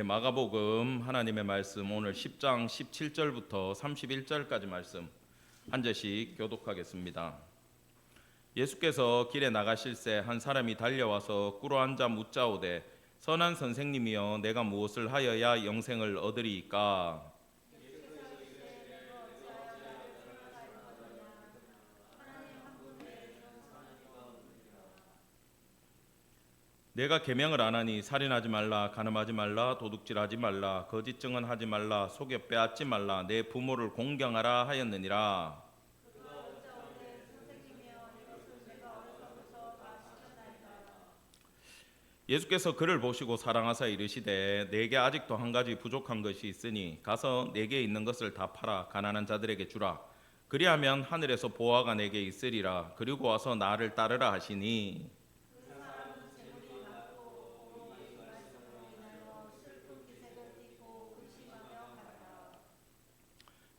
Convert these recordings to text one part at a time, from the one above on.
마가복음 하나님의 말씀 오늘 10장 17절부터 31절까지 말씀 한 절씩 교독하겠습니다. 예수께서 길에 나가실새 한 사람이 달려와서 꿇어앉아 묻자오되 선한 선생님이여 내가 무엇을 하여야 영생을 얻으리이까? 내가 계명을 안 하니 살인하지 말라, 간음하지 말라, 도둑질하지 말라, 거짓 증언하지 말라, 속여 빼앗지 말라, 내 부모를 공경하라 하였느니라. 예수께서 그를 보시고 사랑하사 이르시되 내게 아직도 한 가지 부족한 것이 있으니 가서 내게 있는 것을 다 팔아 가난한 자들에게 주라. 그리하면 하늘에서 보화가 내게 있으리라. 그리고 와서 나를 따르라 하시니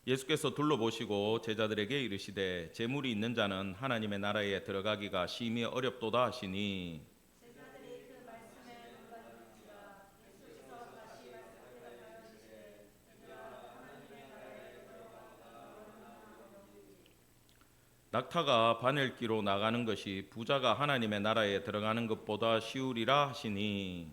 예수께서 둘러보시고 제자들에게 이르시되 재물이 있는 자는 하나님의 나라에 들어가기가 심히 어렵도다 하시니 낙타가 바늘기로 나가는 것이 부자가 하나님의 나라에 들어가는 것보다 쉬우리라 하시니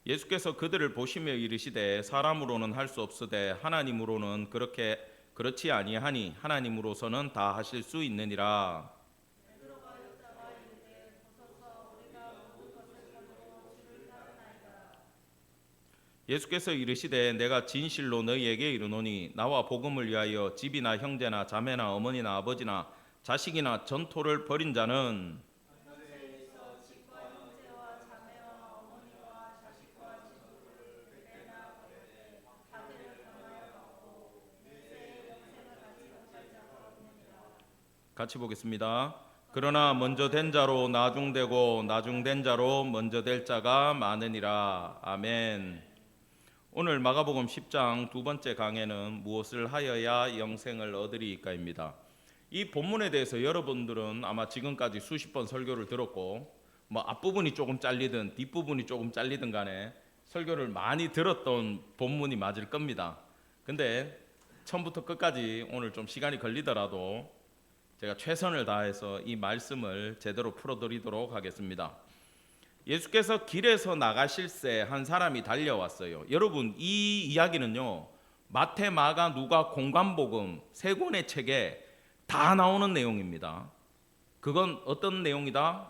예수께서 그들을 보시며 이르시되 사람으로는 할 수 없으되 하나님으로는 그렇지 아니하니 하나님으로서는 다 하실 수 있느니라. 예수께서 이르시되 내가 진실로 너희에게 이르노니 나와 복음을 위하여 집이나 형제나 자매나 어머니나 아버지나 자식이나 전토를 벌인 자는 같이 보겠습니다. 그러나 먼저 된 자로 나중되고 나중된 자로 먼저 될 자가 많으니라. 아멘. 오늘 마가복음 10장 두 번째 강해는 무엇을 하여야 영생을 얻으리이까입니다. 이 본문에 대해서 여러분들은 아마 지금까지 수십 번 설교를 들었고 앞부분이 조금 잘리든 뒷부분이 조금 잘리든 간에 설교를 많이 들었던 본문이 맞을 겁니다. 근데 처음부터 끝까지 오늘 좀 시간이 걸리더라도 제가 최선을 다해서 이 말씀을 제대로 풀어드리도록 하겠습니다. 예수께서 길에서 나가실새 한 사람이 달려왔어요. 여러분, 이 이야기는요 마태, 마가, 누가, 공관복음 세 권의 책에 다 나오는 내용입니다. 그건 어떤 내용이다?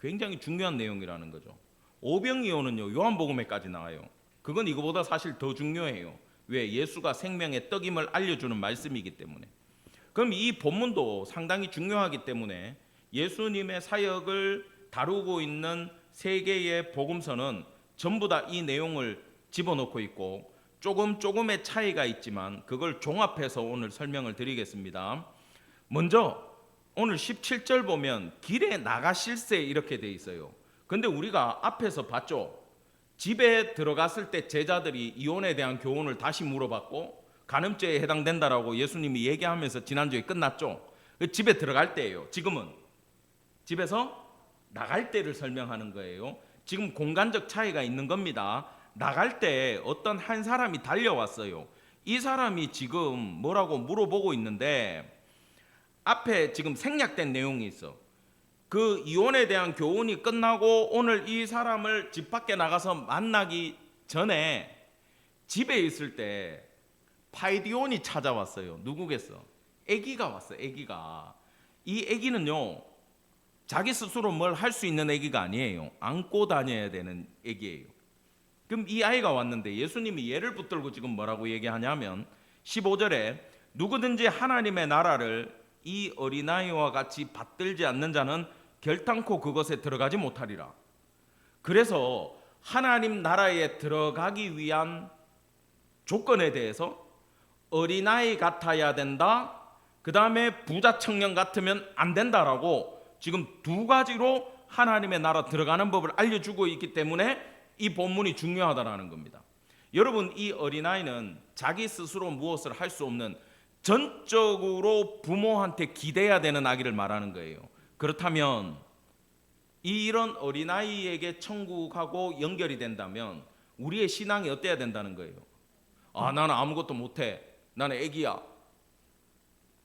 굉장히 중요한 내용이라는 거죠. 오병이어는요 요한복음에까지 나와요. 그건 이거보다 사실 더 중요해요. 왜? 예수가 생명의 떡임을 알려주는 말씀이기 때문에. 그럼 이 본문도 상당히 중요하기 때문에 예수님의 사역을 다루고 있는 세 개의 복음서는 전부 다 이 내용을 집어넣고 있고 조금의 차이가 있지만 그걸 종합해서 오늘 설명을 드리겠습니다. 먼저 오늘 17절 보면 길에 나가실새 이렇게 돼 있어요. 근데 우리가 앞에서 봤죠. 집에 들어갔을 때 제자들이 이혼에 대한 교훈을 다시 물어봤고 간음죄에 해당된다라고 예수님이 얘기하면서 지난주에 끝났죠. 집에 들어갈 때예요. 지금은 집에서 나갈 때를 설명하는 거예요. 지금 공간적 차이가 있는 겁니다. 나갈 때 어떤 한 사람이 달려왔어요. 이 사람이 지금 뭐라고 물어보고 있는데 앞에 지금 생략된 내용이 있어. 그 이혼에 대한 교훈이 끝나고 오늘 이 사람을 집 밖에 나가서 만나기 전에 집에 있을 때 파이디온이 찾아왔어요. 누구겠어? 아기가 왔어요. 아기가. 이 아기는요 자기 스스로 뭘 할 수 있는 아기가 아니에요. 안고 다녀야 되는 아기예요. 그럼 이 아이가 왔는데 예수님이 예를 붙들고 지금 뭐라고 얘기하냐면 15절에 누구든지 하나님의 나라를 이 어린아이와 같이 받들지 않는 자는 결단코 그것에 들어가지 못하리라. 그래서 하나님 나라에 들어가기 위한 조건에 대해서 어린아이 같아야 된다. 그 다음에 부자 청년 같으면 안 된다라고 지금 두 가지로 하나님의 나라 들어가는 법을 알려주고 있기 때문에 이 본문이 중요하다라는 겁니다. 여러분, 이 어린아이는 자기 스스로 무엇을 할 수 없는 전적으로 부모한테 기대야 되는 아기를 말하는 거예요. 그렇다면 이런 어린아이에게 천국하고 연결이 된다면 우리의 신앙이 어때야 된다는 거예요? 나는 아무것도 못해, 나는 애기야.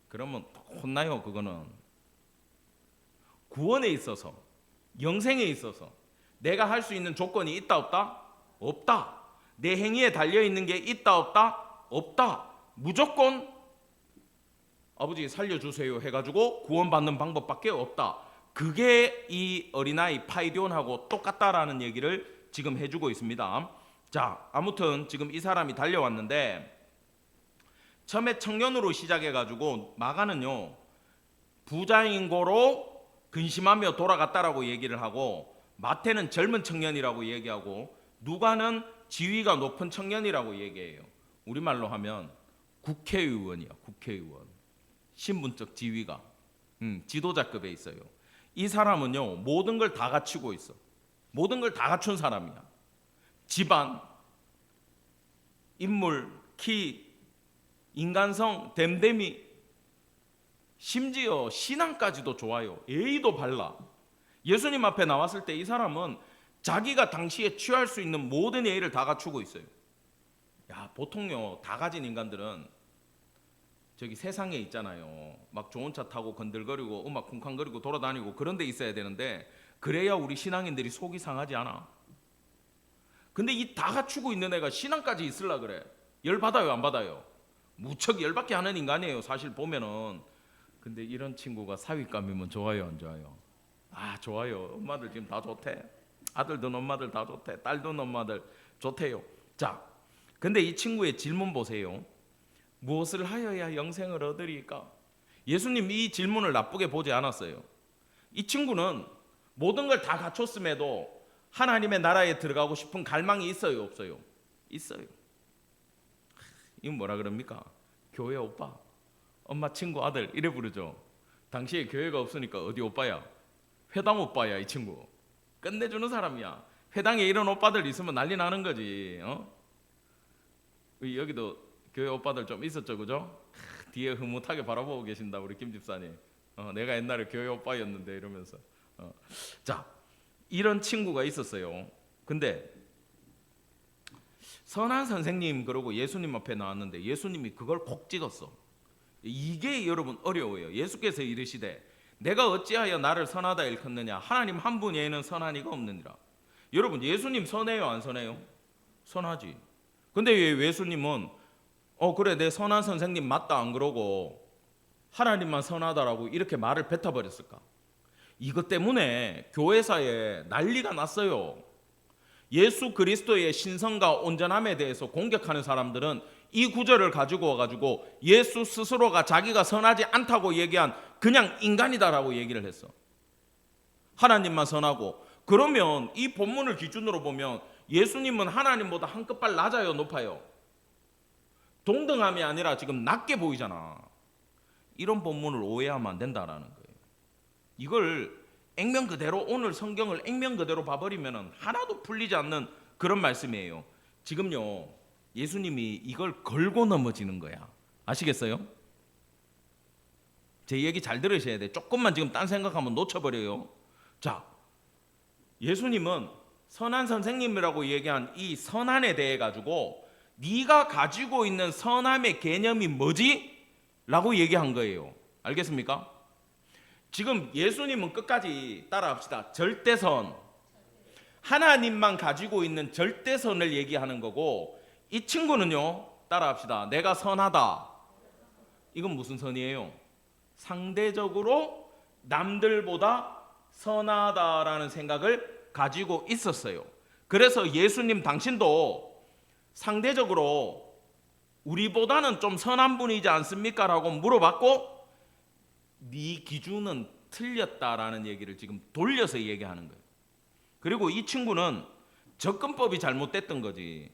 그러면 혼나요. 그거는 구원에 있어서, 영생에 있어서 내가 할 수 있는 조건이 있다 없다? 없다. 내 행위에 달려있는 게 있다 없다? 없다. 무조건 아버지 살려주세요 해가지고 구원받는 방법밖에 없다. 그게 이 어린아이 파이디온하고 똑같다라는 얘기를 지금 해주고 있습니다. 자, 아무튼 지금 이 사람이 달려왔는데 처음에 청년으로 시작해가지고 마가는요 부자인 거로 근심하며 돌아갔다라고 얘기를 하고, 마태는 젊은 청년이라고 얘기하고, 누가는 지위가 높은 청년이라고 얘기해요. 우리말로 하면 국회의원이야. 국회의원. 신분적 지위가 지도자급에 있어요. 이 사람은요 모든 걸 다 갖추고 있어. 모든 걸 다 갖춘 사람이야. 집안, 인물, 키, 인간성, 댐댐이, 심지어 신앙까지도 좋아요. 예의도 발라. 예수님 앞에 나왔을 때 이 사람은 자기가 당시에 취할 수 있는 모든 예의를 다 갖추고 있어요. 야, 보통요 다 가진 인간들은 저기 세상에 있잖아요. 막 좋은 차 타고 건들거리고 음악 쿵쾅거리고 돌아다니고 그런 데 있어야 되는데, 그래야 우리 신앙인들이 속이 상하지 않아. 근데 이 다 갖추고 있는 애가 신앙까지 있으려 그래. 열 받아요 안 받아요? 무척 열받게 하는 인간이에요 사실 보면은. 근데 이런 친구가 사윗감이면 좋아요 안 좋아요? 좋아요. 엄마들 지금 다 좋대. 아들 둔 엄마들 다 좋대. 딸 둔 엄마들 좋대요. 자, 근데 이 친구의 질문 보세요. 무엇을 하여야 영생을 얻으리까? 예수님 이 질문을 나쁘게 보지 않았어요. 이 친구는 모든 걸 다 갖췄음에도 하나님의 나라에 들어가고 싶은 갈망이 있어요 없어요? 있어요. 이건 뭐라 그럽니까? 교회 오빠, 엄마 친구 아들 이래 부르죠. 당시에 교회가 없으니까 어디 오빠야? 회당 오빠야. 이 친구 끝내주는 사람이야. 회당에 이런 오빠들 있으면 난리 나는 거지. 여기도 교회 오빠들 좀 있었죠, 그죠? 뒤에 흐뭇하게 바라보고 계신다 우리 김 집사님. 내가 옛날에 교회 오빠였는데 이러면서. 자, 이런 친구가 있었어요. 근데 선한 선생님 그러고 예수님 앞에 나왔는데 예수님이 그걸 콕 찍었어. 이게 여러분 어려워요. 예수께서 이르시되 내가 어찌하여 나를 선하다 일컫느냐? 하나님 한 분 외에는 선한 이가 없느니라. 여러분 예수님 선해요 안 선해요? 선하지. 근데 왜 예수님은 그래 내 선한 선생님 맞다 안 그러고 하나님만 선하다라고 이렇게 말을 뱉어버렸을까? 이것 때문에 교회사에 난리가 났어요. 예수 그리스도의 신성과 온전함에 대해서 공격하는 사람들은 이 구절을 가지고 와가지고 예수 스스로가 자기가 선하지 않다고 얘기한 그냥 인간이다라고 얘기를 했어. 하나님만 선하고. 그러면 이 본문을 기준으로 보면 예수님은 하나님보다 한 끗발 낮아요 높아요? 동등함이 아니라 지금 낮게 보이잖아. 이런 본문을 오해하면 안 된다라는 거예요. 이걸 액면 그대로 오늘 성경을 액면 그대로 봐버리면 하나도 풀리지 않는 그런 말씀이에요. 지금요 예수님이 이걸 걸고 넘어지는 거야. 아시겠어요? 제 얘기 잘 들으셔야 돼. 조금만 지금 딴 생각하면 놓쳐버려요. 자, 예수님은 선한 선생님이라고 얘기한 이 선한에 대해 가지고 네가 가지고 있는 선함의 개념이 뭐지? 라고 얘기한 거예요. 알겠습니까? 지금 예수님은 끝까지 따라합시다. 절대선, 하나님만 가지고 있는 절대선을 얘기하는 거고, 이 친구는요 따라합시다. 내가 선하다. 이건 무슨 선이에요? 상대적으로 남들보다 선하다라는 생각을 가지고 있었어요. 그래서 예수님 당신도 상대적으로 우리보다는 좀 선한 분이지 않습니까? 라고 물어봤고, 네 기준은 틀렸다라는 얘기를 지금 돌려서 얘기하는 거예요. 그리고 이 친구는 접근법이 잘못됐던 거지.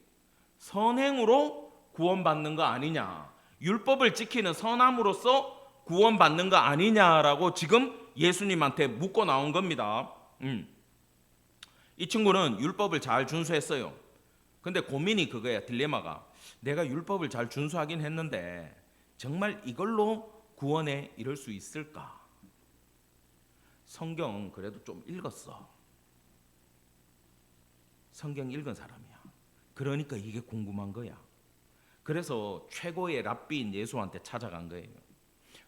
선행으로 구원받는 거 아니냐, 율법을 지키는 선함으로써 구원받는 거 아니냐라고 지금 예수님한테 묻고 나온 겁니다. 이 친구는 율법을 잘 준수했어요. 근데 고민이 그거야. 딜레마가, 내가 율법을 잘 준수하긴 했는데 정말 이걸로 구원에 이를 수 있을까? 성경 그래도 좀 읽었어. 성경 읽은 사람이야. 그러니까 이게 궁금한 거야. 그래서 최고의 랍비인 예수한테 찾아간 거예요.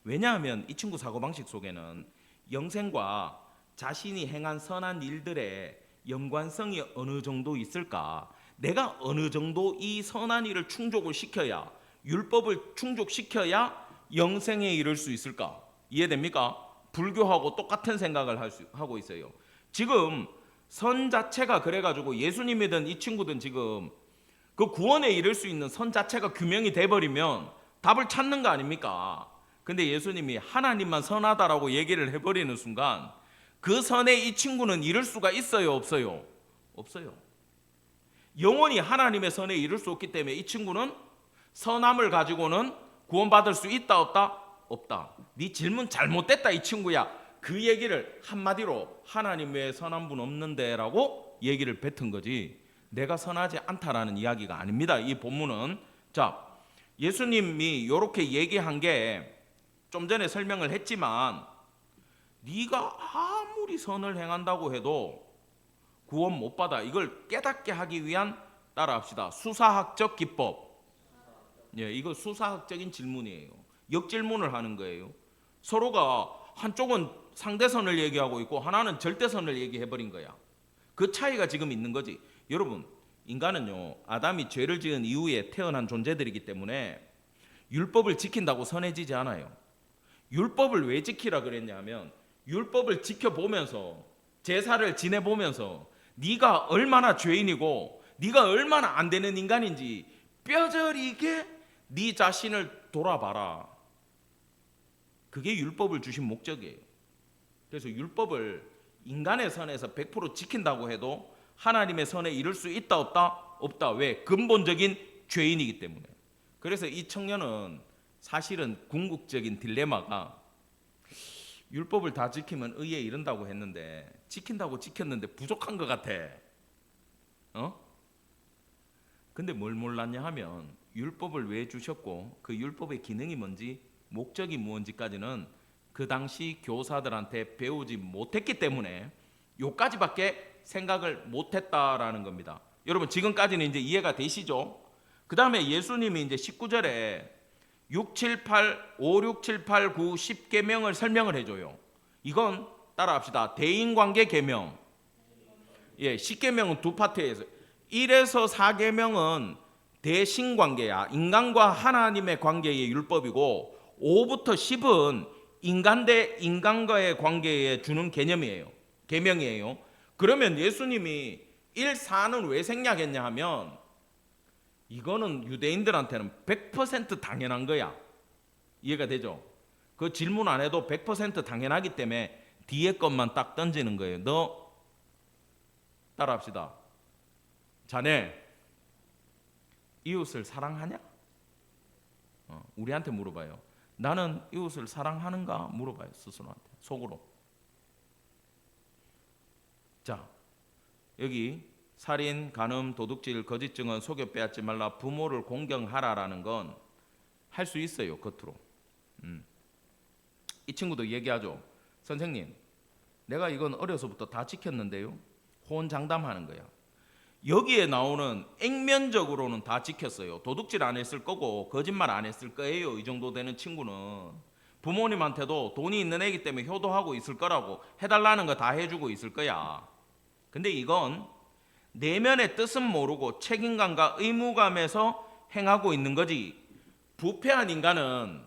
왜냐하면 이 친구 사고방식 속에는 영생과 자신이 행한 선한 일들의 연관성이 어느 정도 있을까, 내가 어느 정도 이 선한 일을 충족을 시켜야, 율법을 충족시켜야 영생에 이를 수 있을까? 이해됩니까? 불교하고 똑같은 생각을 하고 있어요. 지금 선 자체가 그래가지고 예수님이든 이 친구든 지금 그 구원에 이를 수 있는 선 자체가 규명이 돼버리면 답을 찾는 거 아닙니까? 근데 예수님이 하나님만 선하다라고 얘기를 해버리는 순간 그 선에 이 친구는 이를 수가 있어요, 없어요? 없어요. 영원히 하나님의 선에 이를 수 없기 때문에 이 친구는 선함을 가지고는 구원받을 수 있다, 없다? 없다. 네 질문 잘못됐다, 이 친구야. 그 얘기를 한마디로 하나님 외에 선한 분 없는데 라고 얘기를 뱉은 거지, 내가 선하지 않다라는 이야기가 아닙니다. 이 본문은. 자, 예수님이 이렇게 얘기한 게 좀 전에 설명을 했지만, 네가 아무리 선을 행한다고 해도 구원 못 받아. 이걸 깨닫게 하기 위한, 따라합시다, 수사학적 기법. 예, 이거 수사학적인 질문이에요. 역질문을 하는 거예요. 서로가 한쪽은 상대선을 얘기하고 있고 하나는 절대선을 얘기해버린 거야. 그 차이가 지금 있는 거지. 여러분, 인간은요, 아담이 죄를 지은 이후에 태어난 존재들이기 때문에 율법을 지킨다고 선해지지 않아요. 율법을 왜 지키라 그랬냐면, 율법을 지켜보면서 제사를 지내보면서 네가 얼마나 죄인이고 네가 얼마나 안 되는 인간인지 뼈저리게 네 자신을 돌아봐라. 그게 율법을 주신 목적이에요. 그래서 율법을 인간의 선에서 100% 지킨다고 해도 하나님의 선에 이를 수 있다, 없다? 없다. 왜? 근본적인 죄인이기 때문에. 그래서 이 청년은 사실은 궁극적인 딜레마가, 율법을 다 지키면 의에 이른다고 했는데 지킨다고 지켰는데 부족한 것 같아. 근데 뭘 몰랐냐 하면, 율법을 왜 주셨고 그 율법의 기능이 뭔지, 목적이 무엇인지까지는 그 당시 교사들한테 배우지 못했기 때문에 요까지밖에 생각을 못했다라는 겁니다. 여러분, 지금까지는 이제 이해가 되시죠? 그 다음에 예수님이 이제 19절에 6, 7, 8, 5, 6, 7, 8, 9, 10계명을 설명을 해줘요. 이건 따라합시다. 대인관계 계명. 예, 10계명은 두 파트에서 1에서 4계명은 대신관계야. 인간과 하나님의 관계의 율법이고, 5부터 10은 인간 대 인간과의 관계에 주는 개념이에요. 계명이에요. 그러면 예수님이 1, 4는 왜 생략했냐 하면, 이거는 유대인들한테는 100% 당연한 거야. 이해가 되죠? 그 질문 안 해도 100% 당연하기 때문에 뒤에 것만 딱 던지는 거예요. 너 따라합시다. 자네 이웃을 사랑하냐? 우리한테 물어봐요. 나는 이웃을 사랑하는가? 물어봐요. 스스로한테 속으로. 자, 여기 살인, 간음, 도둑질, 거짓 증언, 속여 빼앗지 말라, 부모를 공경하라라는 건 할 수 있어요, 겉으로. 이 친구도 얘기하죠. 선생님, 내가 이건 어려서부터 다 지켰는데요. 호언장담하는 거야. 여기에 나오는 액면적으로는 다 지켰어요. 도둑질 안 했을 거고 거짓말 안 했을 거예요. 이 정도 되는 친구는 부모님한테도 돈이 있는 애기 때문에 효도하고 있을 거라고, 해달라는 거 다 해주고 있을 거야. 근데 이건 내면의 뜻은 모르고 책임감과 의무감에서 행하고 있는 거지. 부패한 인간은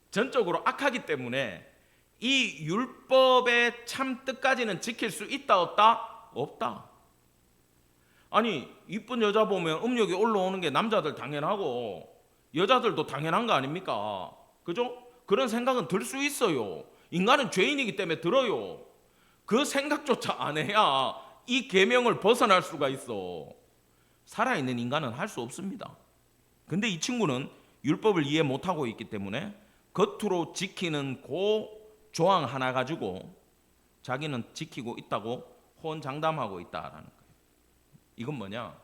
전적으로 악하기 때문에 이 율법의 참 뜻까지는 지킬 수 있다, 없다? 없다. 아니, 이쁜 여자 보면 음욕이 올라오는 게 남자들 당연하고 여자들도 당연한 거 아닙니까? 그죠? 그런 생각은 들 수 있어요. 인간은 죄인이기 때문에 들어요. 그 생각조차 안 해야 이 계명을 벗어날 수가 있어. 살아있는 인간은 할 수 없습니다. 근데 이 친구는 율법을 이해 못하고 있기 때문에 겉으로 지키는 그 조항 하나 가지고 자기는 지키고 있다고 호언장담하고 있다라는 거예요. 이건 뭐냐?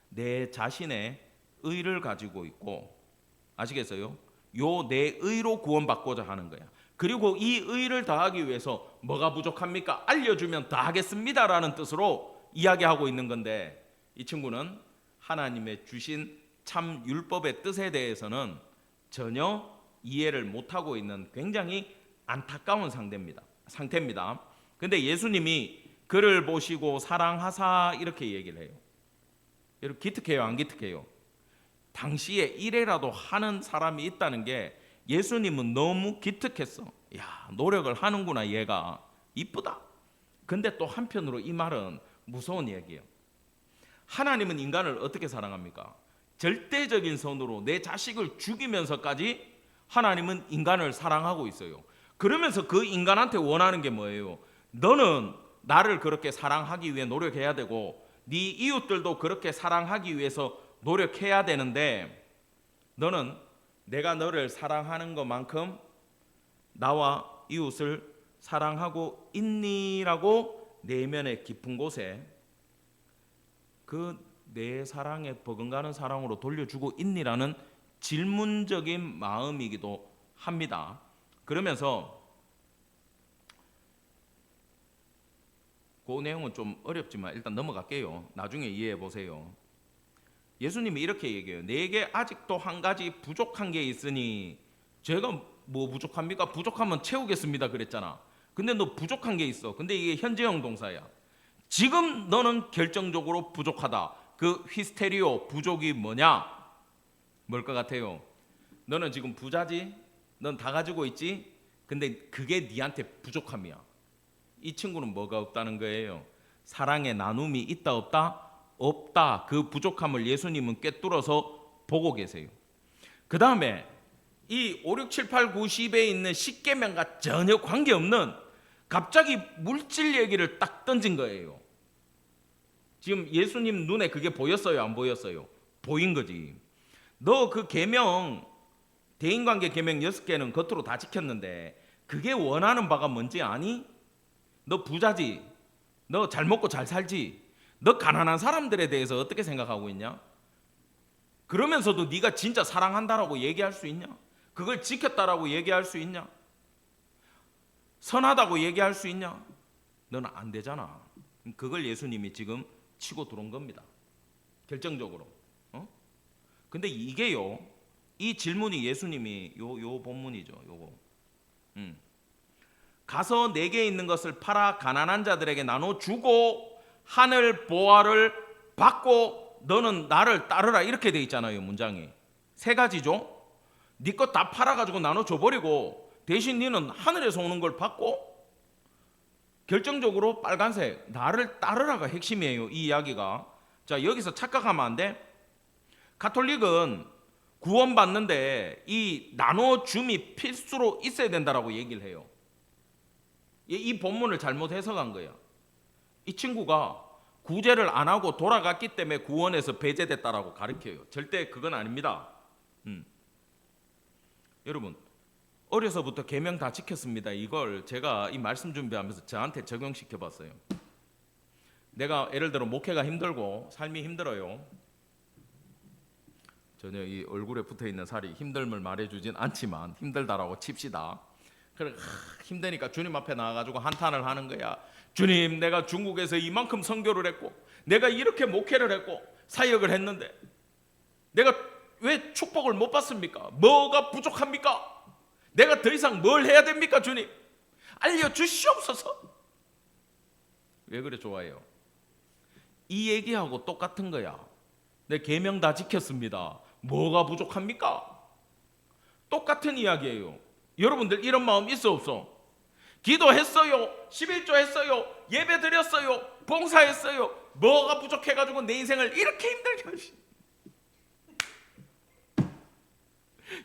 내 자신의 의를 가지고 있고, 아시겠어요? 요 내 의로 구원받고자 하는 거야. 그리고 이 의를 다하기 위해서 뭐가 부족합니까? 알려주면 다 하겠습니다라는 뜻으로 이야기하고 있는 건데, 이 친구는 하나님의 주신 참 율법의 뜻에 대해서는 전혀 이해를 못하고 있는 굉장히 안타까운 상태입니다. 근데 예수님이 그를 보시고 사랑하사 이렇게 얘기를 해요. 여러분, 기특해요, 안 기특해요? 당시에 이래라도 하는 사람이 있다는 게 예수님은 너무 기특했어. 야, 노력을 하는구나, 얘가. 이쁘다. 근데 또 한편으로 이 말은 무서운 얘기예요. 하나님은 인간을 어떻게 사랑합니까? 절대적인 선으로 내 자식을 죽이면서까지 하나님은 인간을 사랑하고 있어요. 그러면서 그 인간한테 원하는 게 뭐예요? 너는 나를 그렇게 사랑하기 위해 노력해야 되고 네 이웃들도 그렇게 사랑하기 위해서 노력해야 되는데, 너는 내가 너를 사랑하는 것만큼 나와 이웃을 사랑하고 있니라고 내면의 깊은 곳에 그 내 사랑에 버금가는 사랑으로 돌려주고 있니라는 질문적인 마음이기도 합니다. 그러면서 그 내용은 좀 어렵지만 일단 넘어갈게요. 나중에 이해해 보세요. 예수님이 이렇게 얘기해요. 내게 아직도 한 가지 부족한 게 있으니. 제가 뭐 부족합니까? 부족하면 채우겠습니다 그랬잖아. 근데 너 부족한 게 있어. 근데 이게 현재형 동사야. 지금 너는 결정적으로 부족하다. 그 히스테리오, 부족이 뭐냐? 뭘 것 같아요? 너는 지금 부자지? 넌 다 가지고 있지? 근데 그게 네한테 부족함이야. 이 친구는 뭐가 없다는 거예요? 사랑의 나눔이 있다 없다? 없다. 그 부족함을 예수님은 꿰뚫어서 보고 계세요. 그 다음에 이 5, 6, 7, 8, 9, 10에 있는 십계명과 전혀 관계없는 갑자기 물질 얘기를 딱 던진 거예요. 지금 예수님 눈에 그게 보였어요, 안 보였어요? 보인 거지. 너 그 계명, 대인관계 계명 6개는 겉으로 다 지켰는데 그게 원하는 바가 뭔지 아니? 너 부자지? 너 잘 먹고 잘 살지? 너 가난한 사람들에 대해서 어떻게 생각하고 있냐? 그러면서도 네가 진짜 사랑한다라고 얘기할 수 있냐? 그걸 지켰다라고 얘기할 수 있냐? 선하다고 얘기할 수 있냐? 너는 안 되잖아. 그걸 예수님이 지금 치고 들어온 겁니다. 결정적으로. 근데 이게요, 이 질문이 예수님이 요 본문이죠. 요거. 가서 내게 있는 것을 팔아 가난한 자들에게 나눠 주고 하늘 보화를 받고 너는 나를 따르라, 이렇게 돼 있잖아요. 문장이 세 가지죠. 네 것 다 팔아가지고 나눠 줘버리고 대신 너는 하늘에서 오는 걸 받고, 결정적으로 빨간색 나를 따르라가 핵심이에요, 이 이야기가. 자, 여기서 착각하면 안 돼. 가톨릭은 구원받는데 이 나눠줌이 필수로 있어야 된다라고 얘기를 해요. 이 본문을 잘못 해석한 거야. 이 친구가 구제를 안 하고 돌아갔기 때문에 구원에서 배제됐다라고 가르쳐요. 절대 그건 아닙니다. 여러분, 어려서부터 계명 다 지켰습니다. 이걸 제가 이 말씀 준비하면서 저한테 적용시켜 봤어요. 내가 예를 들어 목회가 힘들고 삶이 힘들어요. 전혀 이 얼굴에 붙어 있는 살이 힘듦을 말해주진 않지만 힘들다라고 칩시다. 그래, 힘드니까 주님 앞에 나와가지고 한탄을 하는 거야. 주님, 내가 중국에서 이만큼 선교를 했고 내가 이렇게 목회를 했고 사역을 했는데 내가 왜 축복을 못 받습니까? 뭐가 부족합니까? 내가 더 이상 뭘 해야 됩니까? 주님, 알려주시옵소서. 왜 그래 좋아해요? 이 얘기하고 똑같은 거야. 내 계명 다 지켰습니다. 뭐가 부족합니까? 똑같은 이야기예요. 여러분들 이런 마음 있어 없어? 기도했어요, 11조 했어요, 예배 드렸어요, 봉사했어요. 뭐가 부족해가지고 내 인생을 이렇게 힘들게 하시.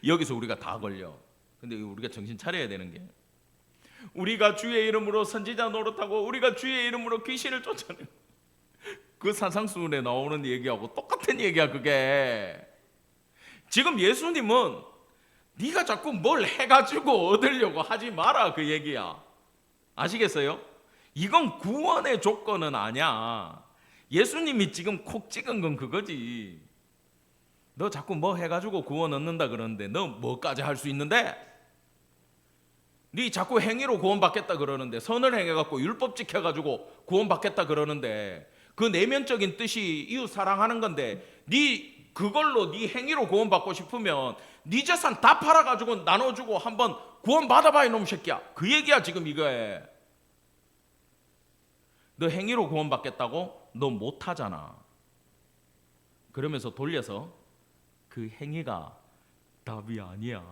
여기서 우리가 다 걸려. 근데 우리가 정신 차려야 되는 게, 우리가 주의 이름으로 선지자 노릇하고 우리가 주의 이름으로 귀신을 쫓아내고, 그 산상수훈에 나오는 얘기하고 똑같은 얘기야 그게. 지금 예수님은 네가 자꾸 뭘 해가지고 얻으려고 하지 마라, 그 얘기야. 아시겠어요? 이건 구원의 조건은 아니야. 예수님이 지금 콕 찍은 건 그거지. 너 자꾸 뭐 해가지고 구원 얻는다 그러는데 너 뭐까지 할 수 있는데? 네 자꾸 행위로 구원받겠다 그러는데, 선을 행해갖고 율법 지켜가지고 구원받겠다 그러는데, 그 내면적인 뜻이 이웃 사랑하는 건데, 네 그걸로 네 행위로 구원받고 싶으면 네 재산 다 팔아가지고 나눠주고 한번 구원받아봐 이놈 새끼야. 그 얘기야 지금 이거에. 너 행위로 구원받겠다고? 너 못하잖아. 그러면서 돌려서 그 행위가 답이 아니야.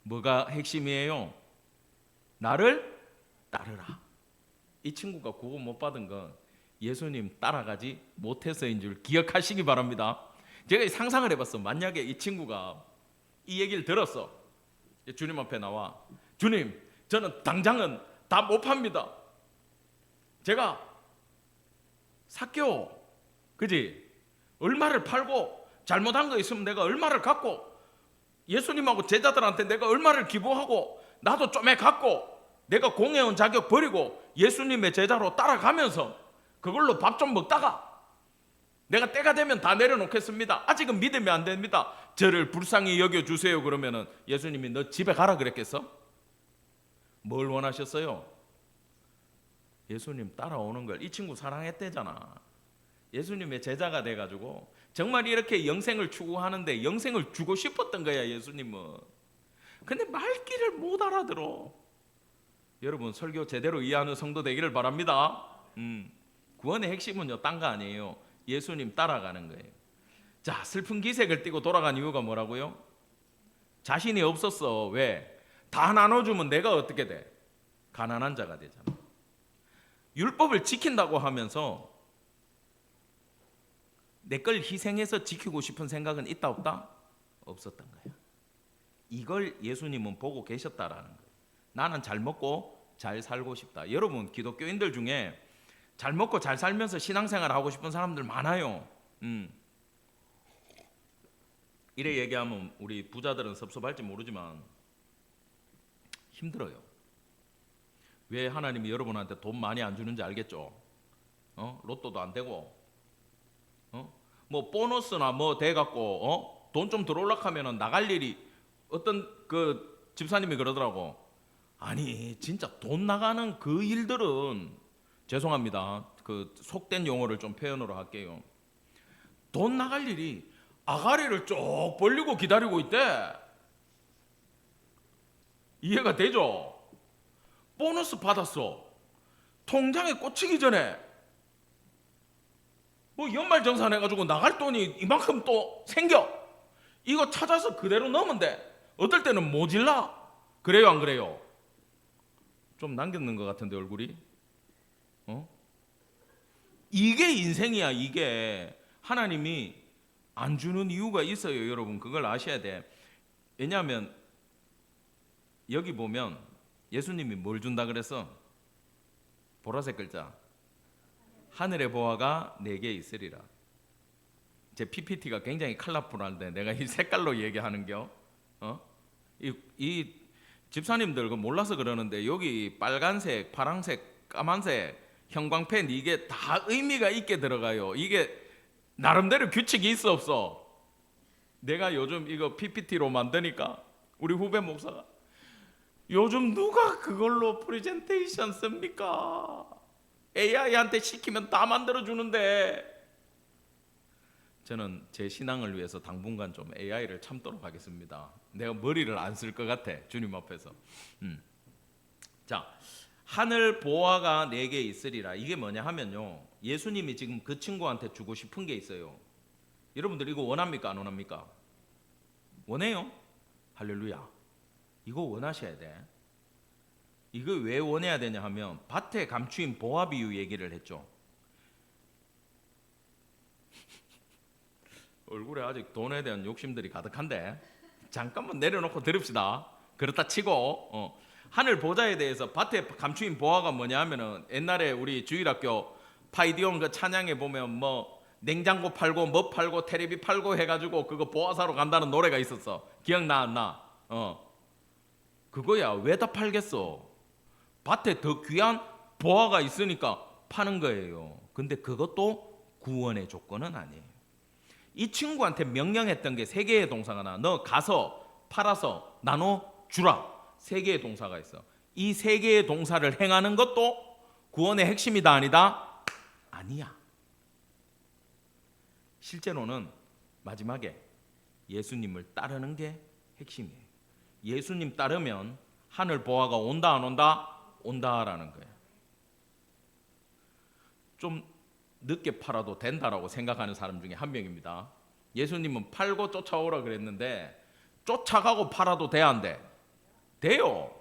뭐가 핵심이에요? 나를 따르라. 이 친구가 구원 못 받은 건 예수님 따라가지 못해서인 줄 기억하시기 바랍니다. 제가 상상을 해봤어. 만약에 이 친구가 이 얘기를 들었어. 주님 앞에 나와, 주님, 저는 당장은 다 못 팝니다. 제가 살게요. 그지? 얼마를 팔고 잘못한 거 있으면 내가 얼마를 갖고, 예수님하고 제자들한테 내가 얼마를 기부하고, 나도 좀에 갖고, 내가 공회원 자격 버리고 예수님의 제자로 따라가면서 그걸로 밥 좀 먹다가 내가 때가 되면 다 내려놓겠습니다. 아직은 믿으면 안 됩니다. 저를 불쌍히 여겨주세요. 그러면은 예수님이 너 집에 가라 그랬겠어? 뭘 원하셨어요? 예수님 따라오는 걸. 이 친구 사랑했대잖아. 예수님의 제자가 돼가지고 정말 이렇게 영생을 추구하는데 영생을 주고 싶었던 거야 예수님은. 근데 말귀를 못 알아들어. 여러분, 설교 제대로 이해하는 성도 되기를 바랍니다. 구원의 핵심은요, 딴 거 아니에요. 예수님 따라가는 거예요. 자, 슬픈 기색을 띠고 돌아간 이유가 뭐라고요? 자신이 없었어. 왜? 다 나눠주면 내가 어떻게 돼? 가난한 자가 되잖아. 율법을 지킨다고 하면서 내 걸 희생해서 지키고 싶은 생각은 있다 없다? 없었던 거야. 이걸 예수님은 보고 계셨다라는 거예요. 나는 잘 먹고 잘 살고 싶다. 여러분, 기독교인들 중에 잘 먹고 잘 살면서 신앙생활 하고 싶은 사람들 많아요. 이래 얘기하면 우리 부자들은 섭섭할지 모르지만 힘들어요. 왜 하나님이 여러분한테 돈 많이 안 주는지 알겠죠? 로또도 안 되고, 뭐 보너스나 뭐 돼갖고 돈 좀 들어올라 하면은 나갈 일이, 어떤 그 집사님이 그러더라고. 아니 진짜 돈 나가는 그 일들은, 죄송합니다, 그 속된 용어를 좀 표현으로 할게요. 돈 나갈 일이 아가리를 쭉 벌리고 기다리고 있대. 이해가 되죠? 보너스 받았어. 통장에 꽂히기 전에 뭐 연말정산 해가지고 나갈 돈이 이만큼 또 생겨. 이거 찾아서 그대로 넣으면 돼. 어떨 때는 모질라. 그래요 안 그래요? 좀 남겼는 것 같은데 얼굴이. 이게 인생이야. 이게 하나님이 안 주는 이유가 있어요. 여러분, 그걸 아셔야 돼. 왜냐하면 여기 보면 예수님이 뭘 준다 그랬어? 보라색 글자, 하늘의 보화가 내게 있으리라. 제 PPT가 굉장히 컬러풀한데 내가 이 색깔로 얘기하는겨. 이 집사님들 그 몰라서 그러는데 여기 빨간색, 파란색, 까만색, 형광펜, 이게 다 의미가 있게 들어가요. 이게 나름대로 규칙이 있어 없어? 내가 요즘 이거 PPT로 만드니까 우리 후배 목사가, 요즘 누가 그걸로 프레젠테이션 씁니까? AI한테 시키면 다 만들어주는데. 저는 제 신앙을 위해서 당분간 좀 AI를 참도록 하겠습니다. 내가 머리를 안 쓸 것 같아, 주님 앞에서. 자, 하늘 보화가 내게 있으리라. 이게 뭐냐 하면요, 예수님이 지금 그 친구한테 주고 싶은 게 있어요. 여러분들 이거 원합니까 안 원합니까? 원해요? 할렐루야. 이거 원하셔야 돼. 이거 왜 원해야 되냐 하면 밭에 감추인 보화 비유 얘기를 했죠. 얼굴에 아직 돈에 대한 욕심들이 가득한데 잠깐만 내려놓고 들읍시다. 그렇다 치고 하늘 보좌에 대해서 밭에 감추인 보화가 뭐냐 하면은, 옛날에 우리 주일학교 파이디온 그 찬양에 보면 뭐 냉장고 팔고 뭐 팔고 테레비 팔고 해가지고 그거 보화 사러 간다는 노래가 있었어. 기억나 안 나? 그거야. 왜 다 팔겠어? 밭에 더 귀한 보화가 있으니까 파는 거예요. 근데 그것도 구원의 조건은 아니에요. 이 친구한테 명령했던 게 세 개의 동사가 나. 너 가서 팔아서 나눠 주라. 세 개의 동사가 있어. 이 세 개의 동사를 행하는 것도 구원의 핵심이다 아니다? 아니야. 실제로는 마지막에 예수님을 따르는 게 핵심이에요. 예수님 따르면 하늘 보화가 온다 안 온다? 온다라는 거예요. 좀 늦게 팔아도 된다라고 생각하는 사람 중에 한 명입니다. 예수님은 팔고 쫓아오라 그랬는데 쫓아가고 팔아도 돼 안 돼? 돼요.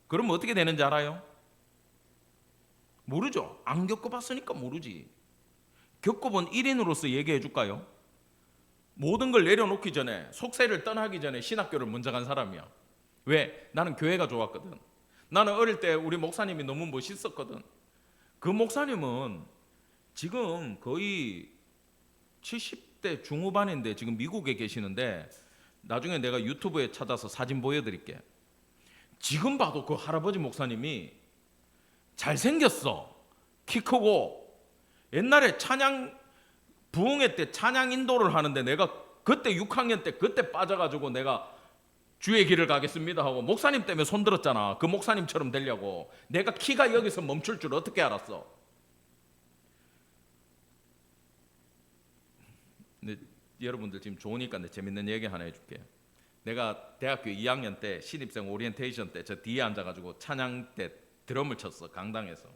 그럼 어떻게 되는지 알아요? 모르죠. 안 겪어봤으니까 모르지. 겪어본 1인으로서 얘기해 줄까요? 모든 걸 내려놓기 전에, 속세를 떠나기 전에 신학교를 먼저 간 사람이야. 왜? 나는 교회가 좋았거든. 나는 어릴 때 우리 목사님이 너무 멋있었거든. 그 목사님은 지금 거의 70대 중후반인데 지금 미국에 계시는데, 나중에 내가 유튜브에 찾아서 사진 보여드릴게. 지금 봐도 그 할아버지 목사님이 잘생겼어. 키 크고. 옛날에 찬양 부흥회 때 찬양 인도를 하는데 내가 그때 6학년 때 그때 빠져가지고 내가 주의 길을 가겠습니다 하고 목사님 때문에 손들었잖아. 그 목사님처럼 되려고. 내가 키가 여기서 멈출 줄 어떻게 알았어? 근데 여러분들 지금 좋으니까 재밌는 얘기 하나 해줄게. 내가 대학교 2학년 때 신입생 오리엔테이션 때 저 뒤에 앉아가지고 찬양 때 드럼을 쳤어. 강당에서.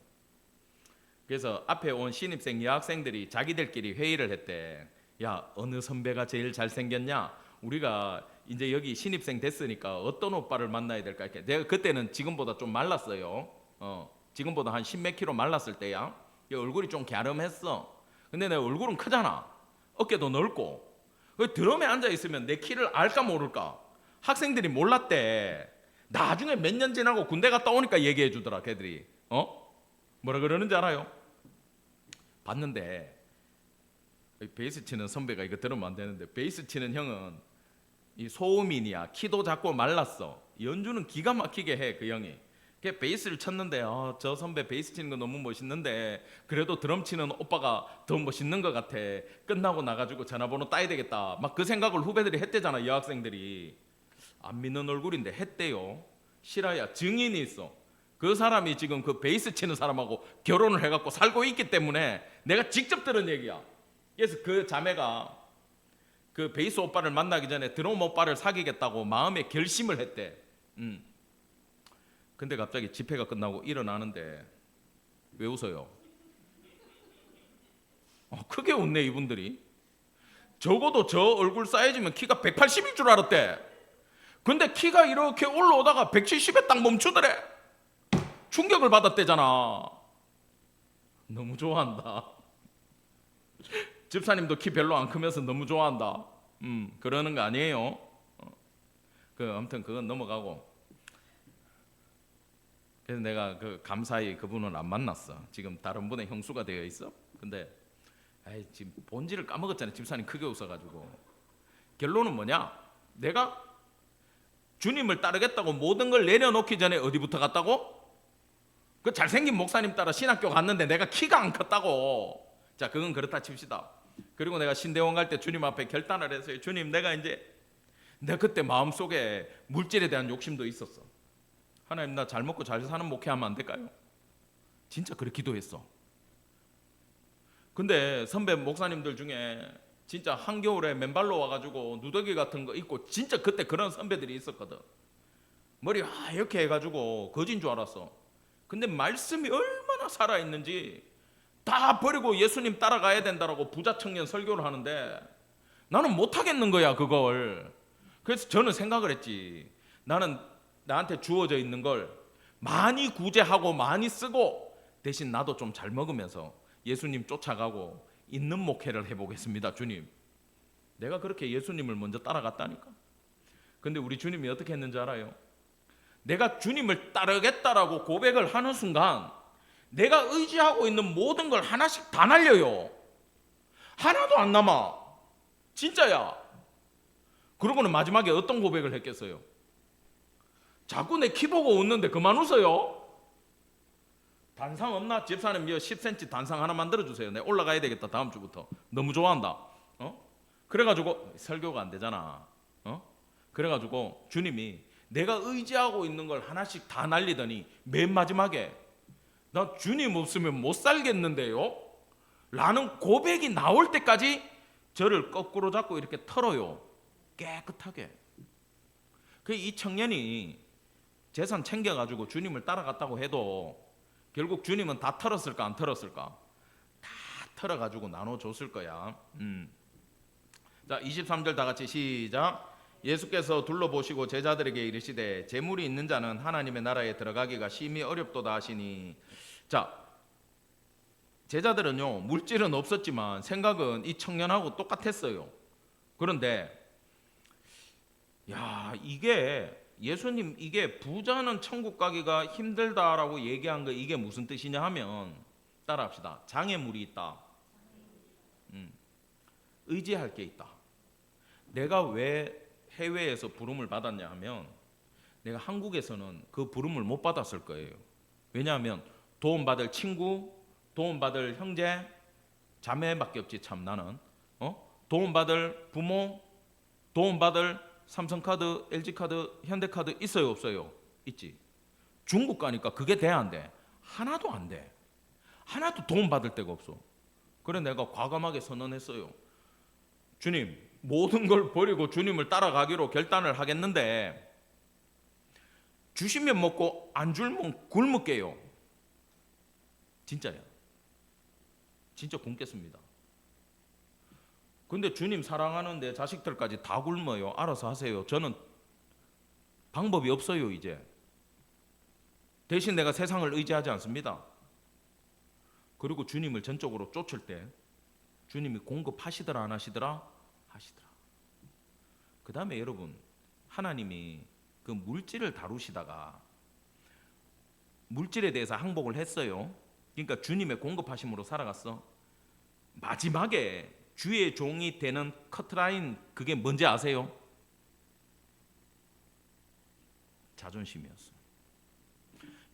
그래서 앞에 온 신입생 여학생들이 자기들끼리 회의를 했대. 야, 어느 선배가 제일 잘생겼냐? 우리가 이제 여기 신입생 됐으니까 어떤 오빠를 만나야 될까? 이렇게. 내가 그때는 지금보다 좀 말랐어요. 지금보다 한 10몇 킬로 말랐을 때야. 얼굴이 좀 갸름했어. 근데 내 얼굴은 크잖아. 어깨도 넓고. 그 드럼에 앉아 있으면 내 키를 알까 모를까? 학생들이 몰랐대. 나중에 몇 년 지나고 군대 갔다 오니까 얘기해 주더라. 걔들이. 뭐라 그러는지 알아요? 봤는데 베이스 치는 선배가 이거 들으면 안 되는데, 베이스 치는 형은 이 소음인이야. 키도 작고 말랐어. 연주는 기가 막히게 해. 그 형이. 걔 베이스를 쳤는데 저 선배 베이스 치는 거 너무 멋있는데 그래도 드럼 치는 오빠가 더 멋있는 것 같아. 끝나고 나가지고 전화번호 따야 되겠다. 막 그 생각을 후배들이 했대잖아. 여학생들이. 안 믿는 얼굴인데 했대요. 실화야. 증인이 있어. 그 사람이 지금 그 베이스 치는 사람하고 결혼을 해갖고 살고 있기 때문에 내가 직접 들은 얘기야. 그래서 그 자매가 그 베이스 오빠를 만나기 전에 드럼 오빠를 사귀겠다고 마음에 결심을 했대. 근데 갑자기 집회가 끝나고 일어나는데 왜 웃어요? 크게 웃네 이분들이. 적어도 저 얼굴 사이즈면 키가 180일 줄 알았대. 근데 키가 이렇게 올라오다가 170에 딱 멈추더래. 충격을 받았대잖아. 너무 좋아한다. 집사님도 키 별로 안 크면서 너무 좋아한다. 그러는 거 아니에요. 아무튼 그건 넘어가고. 그래서 내가 감사히 그분은 안 만났어. 지금 다른 분의 형수가 되어 있어. 근데 지금 본질을 까먹었잖아요. 집사님 크게 웃어가지고. 결론은 뭐냐? 내가 주님을 따르겠다고 모든 걸 내려놓기 전에 어디부터 갔다고? 그 잘생긴 목사님 따라 신학교 갔는데 내가 키가 안 컸다고. 자, 그건 그렇다 칩시다. 그리고 내가 신대원 갈 때 주님 앞에 결단을 했어요. 주님, 내가 그때 마음속에 물질에 대한 욕심도 있었어. 하나님, 나 잘 먹고 잘 사는 목회하면 안 될까요? 진짜 그렇게 기도했어. 근데 선배 목사님들 중에 진짜 한겨울에 맨발로 와가지고 누더기 같은 거 입고 진짜 그때 그런 선배들이 있었거든. 머리 이렇게 해가지고 거진 줄 알았어. 근데 말씀이 얼마나 살아있는지 다 버리고 예수님 따라가야 된다라고 부자 청년 설교를 하는데 나는 못하겠는 거야 그걸. 그래서 저는 생각을 했지. 나는 나한테 주어져 있는 걸 많이 구제하고 많이 쓰고 대신 나도 좀 잘 먹으면서 예수님 쫓아가고 있는 목회를 해보겠습니다. 주님, 내가 그렇게 예수님을 먼저 따라갔다니까. 근데 우리 주님이 어떻게 했는지 알아요? 내가 주님을 따르겠다라고 고백을 하는 순간 내가 의지하고 있는 모든 걸 하나씩 다 날려요. 하나도 안 남아. 진짜야. 그러고는 마지막에 어떤 고백을 했겠어요? 자꾸 내 키 보고 웃는데 그만 웃어요. 단상 없나? 집사님 10cm 단상 하나 만들어주세요. 내가 올라가야 되겠다 다음 주부터. 너무 좋아한다. 그래가지고 설교가 안 되잖아. 그래가지고 주님이 내가 의지하고 있는 걸 하나씩 다 날리더니 맨 마지막에 나 주님 없으면 못 살겠는데요? 라는 고백이 나올 때까지 저를 거꾸로 잡고 이렇게 털어요. 깨끗하게. 이 청년이 재산 챙겨가지고 주님을 따라갔다고 해도 결국 주님은 다 털었을까 안 털었을까? 다 털어가지고 나눠줬을 거야. 자, 23절 다 같이 시작. 예수께서 둘러보시고 제자들에게 이르시되 재물이 있는 자는 하나님의 나라에 들어가기가 심히 어렵도다 하시니. 자, 제자들은요 물질은 없었지만 생각은 이 청년하고 똑같았어요. 그런데 이게 예수님 이게 부자는 천국 가기가 힘들다라고 얘기한 거 이게 무슨 뜻이냐 하면 따라합시다. 장애물이 있다. 의지할 게 있다. 내가 왜 해외에서 부름을 받았냐 하면 내가 한국에서는 그 부름을 못 받았을 거예요. 왜냐하면 도움받을 친구, 도움받을 형제, 자매밖에 없지. 참 나는 도움받을 부모, 도움받을 삼성카드, LG카드, 현대카드 있어요 없어요? 있지. 중국 가니까 그게 돼 안 돼? 하나도 안 돼. 하나도 도움받을 데가 없어. 그래 내가 과감하게 선언했어요. 주님, 모든 걸 버리고 주님을 따라가기로 결단을 하겠는데 주시면 먹고 안 줄면 굶을게요. 진짜야. 진짜 굶겠습니다. 근데 주님 사랑하는데 자식들까지 다 굶어요. 알아서 하세요. 저는 방법이 없어요 이제. 대신 내가 세상을 의지하지 않습니다. 그리고 주님을 전적으로 쫓을 때 주님이 공급하시더라 안 하시더라? 하시더라. 그 다음에 여러분 하나님이 그 물질을 다루시다가 물질에 대해서 항복을 했어요. 그러니까 주님의 공급하심으로 살아갔어. 마지막에 주의 종이 되는 커트라인 그게 뭔지 아세요? 자존심이었어.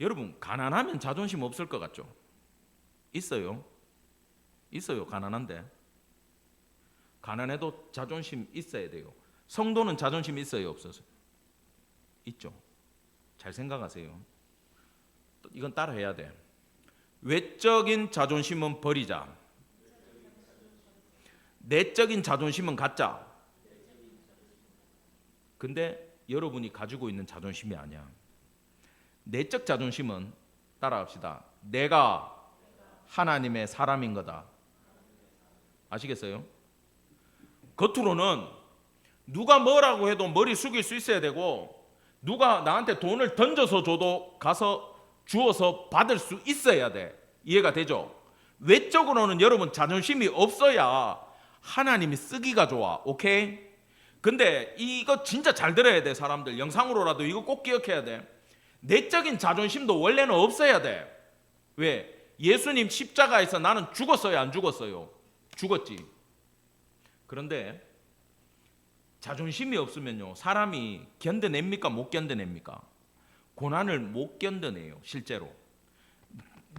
여러분 가난하면 자존심 없을 것 같죠? 있어요. 있어요. 가난한데 가난해도 자존심 있어야 돼요. 성도는 자존심 있어요 없어서? 있죠. 잘 생각하세요. 이건 따라해야 돼. 외적인 자존심은 버리자. 내적인 자존심은 갖자. 근데 여러분이 가지고 있는 자존심이 아니야. 내적 자존심은 따라합시다. 내가 하나님의 사람인 거다. 아시겠어요? 겉으로는 누가 뭐라고 해도 머리 숙일 수 있어야 되고 누가 나한테 돈을 던져서 줘도 가서 주어서 받을 수 있어야 돼. 이해가 되죠? 외적으로는 여러분 자존심이 없어야 하나님이 쓰기가 좋아. 오케이? 근데 이거 진짜 잘 들어야 돼. 사람들 영상으로라도 이거 꼭 기억해야 돼. 내적인 자존심도 원래는 없어야 돼. 왜? 예수님 십자가에서 나는 죽었어요 안 죽었어요? 죽었지. 그런데 자존심이 없으면요 사람이 견뎌냅니까 못 견뎌냅니까? 고난을 못 견뎌내요. 실제로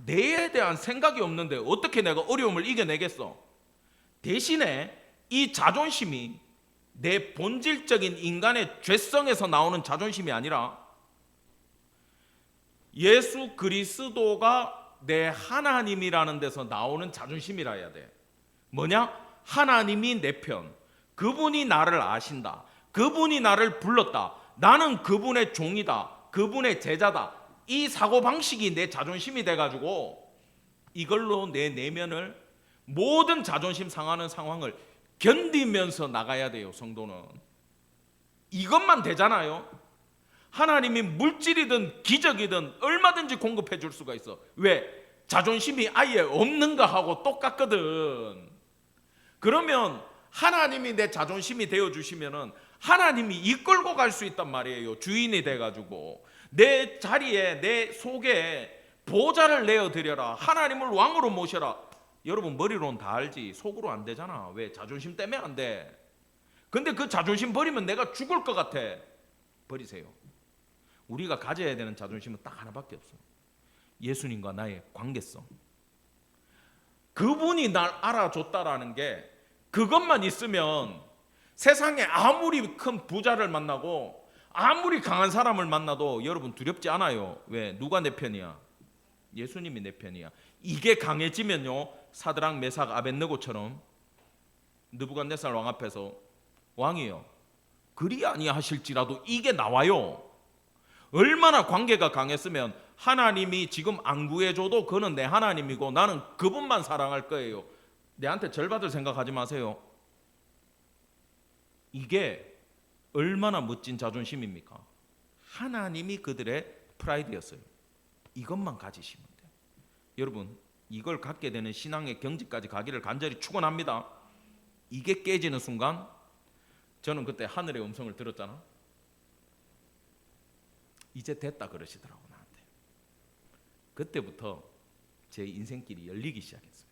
내에 대한 생각이 없는데 어떻게 내가 어려움을 이겨내겠어? 대신에 이 자존심이 내 본질적인 인간의 죄성에서 나오는 자존심이 아니라 예수 그리스도가 내 하나님이라는 데서 나오는 자존심이라 해야 돼. 뭐냐? 하나님이 내 편, 그분이 나를 아신다, 그분이 나를 불렀다, 나는 그분의 종이다, 그분의 제자다. 이 사고방식이 내 자존심이 돼가지고 이걸로 내 내면을 모든 자존심 상하는 상황을 견디면서 나가야 돼요. 성도는 이것만 되잖아요. 하나님이 물질이든 기적이든 얼마든지 공급해 줄 수가 있어. 왜? 자존심이 아예 없는가 하고 똑같거든. 그러면 하나님이 내 자존심이 되어주시면은 하나님이 이끌고 갈 수 있단 말이에요. 주인이 돼가지고 내 자리에 내 속에 보좌를 내어드려라, 하나님을 왕으로 모셔라. 여러분 머리로는 다 알지 속으로 안 되잖아. 왜? 자존심 때문에 안 돼. 근데 그 자존심 버리면 내가 죽을 것 같아. 버리세요. 우리가 가져야 되는 자존심은 딱 하나밖에 없어. 예수님과 나의 관계성. 그분이 날 알아줬다라는 게 그것만 있으면 세상에 아무리 큰 부자를 만나고 아무리 강한 사람을 만나도 여러분 두렵지 않아요. 왜? 누가 내 편이야? 예수님이 내 편이야. 이게 강해지면요, 사드락 메삭 아벳느고처럼 느부갓네살 왕 앞에서 왕이요, 그리 아니하실지라도 이게 나와요. 얼마나 관계가 강했으면 하나님이 지금 안 구해줘도 그는 내 하나님이고 나는 그분만 사랑할 거예요. 내한테 절 받을 생각하지 마세요. 이게 얼마나 멋진 자존심입니까? 하나님이 그들의 프라이드였어요. 이것만 가지시면 돼요. 여러분, 이걸 갖게 되는 신앙의 경지까지 가기를 간절히 축원합니다. 이게 깨지는 순간, 저는 그때 하늘의 음성을 들었잖아. 이제 됐다 그러시더라고 나한테. 그때부터 제 인생길이 열리기 시작했어요.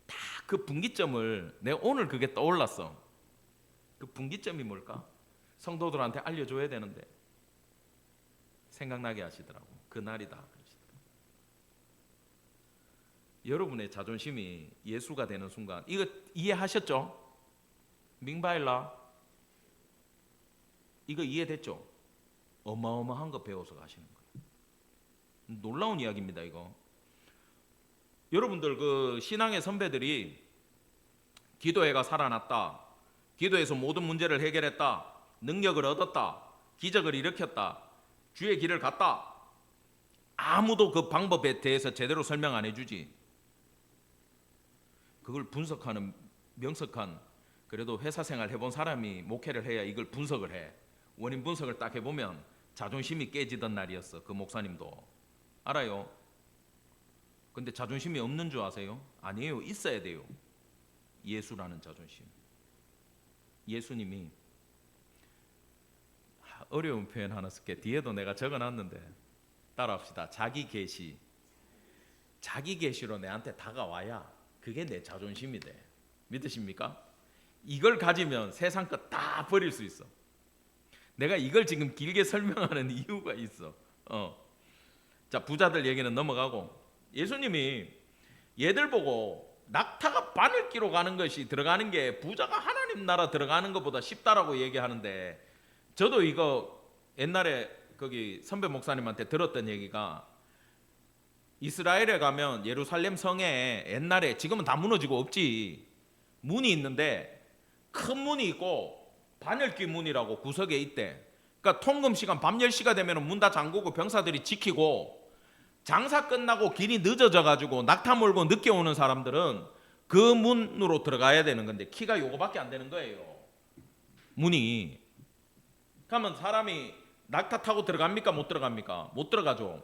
다 그 분기점을, 내가 오늘 그게 떠올랐어. 그 분기점이 뭘까? 성도들한테 알려줘야 되는데 생각나게 하시더라고. 그날이다 그러시더라고. 여러분의 자존심이 예수가 되는 순간, 이거 이해하셨죠? 밍바일라, 이거 이해됐죠? 어마어마한 거 배워서 가시는 거예요. 놀라운 이야기입니다 이거. 여러분들 그 신앙의 선배들이 기도회가 살아났다, 기도에서 모든 문제를 해결했다, 능력을 얻었다, 기적을 일으켰다, 주의 길을 갔다, 아무도 그 방법에 대해서 제대로 설명 안 해주지. 그걸 분석하는 명석한, 그래도 회사 생활 해본 사람이 목회를 해야 이걸 분석을 해. 원인 분석을 딱 해보면 자존심이 깨지던 날이었어. 그 목사님도 알아요. 근데 자존심이 없는 줄 아세요? 아니에요. 있어야 돼요. 예수라는 자존심. 예수님이, 어려운 표현 하나 쓸게. 뒤에도 내가 적어놨는데 따라합시다. 자기 계시. 자기 계시로 내한테 다가와야 그게 내 자존심이 돼. 믿으십니까? 이걸 가지면 세상 것 다 버릴 수 있어. 내가 이걸 지금 길게 설명하는 이유가 있어. 자, 부자들 얘기는 넘어가고, 예수님이 얘들 보고 낙타가 바늘기로 가는 것이 들어가는 게 부자가 하나님 나라 들어가는 것보다 쉽다라고 얘기하는데, 저도 이거 옛날에 거기 선배 목사님한테 들었던 얘기가, 이스라엘에 가면 예루살렘 성에 옛날에, 지금은 다 무너지고 없지, 문이 있는데 큰 문이 있고 바늘귀 문이라고 구석에 있대. 그러니까 통금 시간 밤 10시가 되면 문 다 잠그고 병사들이 지키고, 장사 끝나고 길이 늦어져 가지고 낙타 몰고 늦게 오는 사람들은 그 문으로 들어가야 되는 건데 키가 요거밖에 안 되는 거예요. 문이. 그러면 사람이 낙타 타고 들어갑니까? 못 들어갑니까? 못 들어가죠.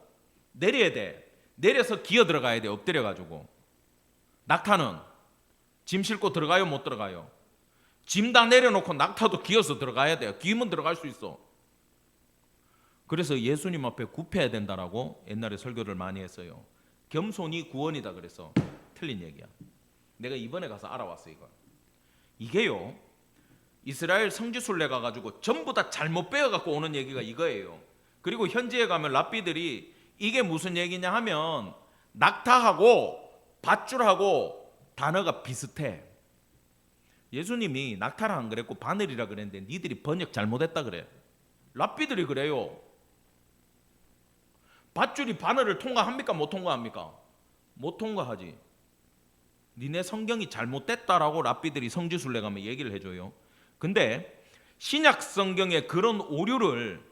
내려야 돼. 내려서 기어 들어가야 돼. 엎드려 가지고. 낙타는 짐 싣고 들어가요? 못 들어가요? 짐 다 내려놓고 낙타도 기어서 들어가야 돼요. 기면 들어갈 수 있어. 그래서 예수님 앞에 굽혀야 된다라고 옛날에 설교를 많이 했어요. 겸손이 구원이다 그래서. 틀린 얘기야. 내가 이번에 가서 알아왔어 이걸. 이게요, 이스라엘 성지순례 가가지고 전부 다 잘못 배워갖고 오는 얘기가 이거예요. 그리고 현지에 가면 랍비들이 이게 무슨 얘기냐 하면 낙타하고 밧줄하고 단어가 비슷해. 예수님이 낙타라 안 그랬고 바늘이라 그랬는데 니들이 번역 잘못했다 그래. 랍비들이 그래요. 밧줄이 바늘을 통과합니까? 못 통과합니까? 못 통과하지. 니네 성경이 잘못됐다라고 랍비들이 성지순례 가면 얘기를 해줘요. 근데 신약 성경에 그런 오류를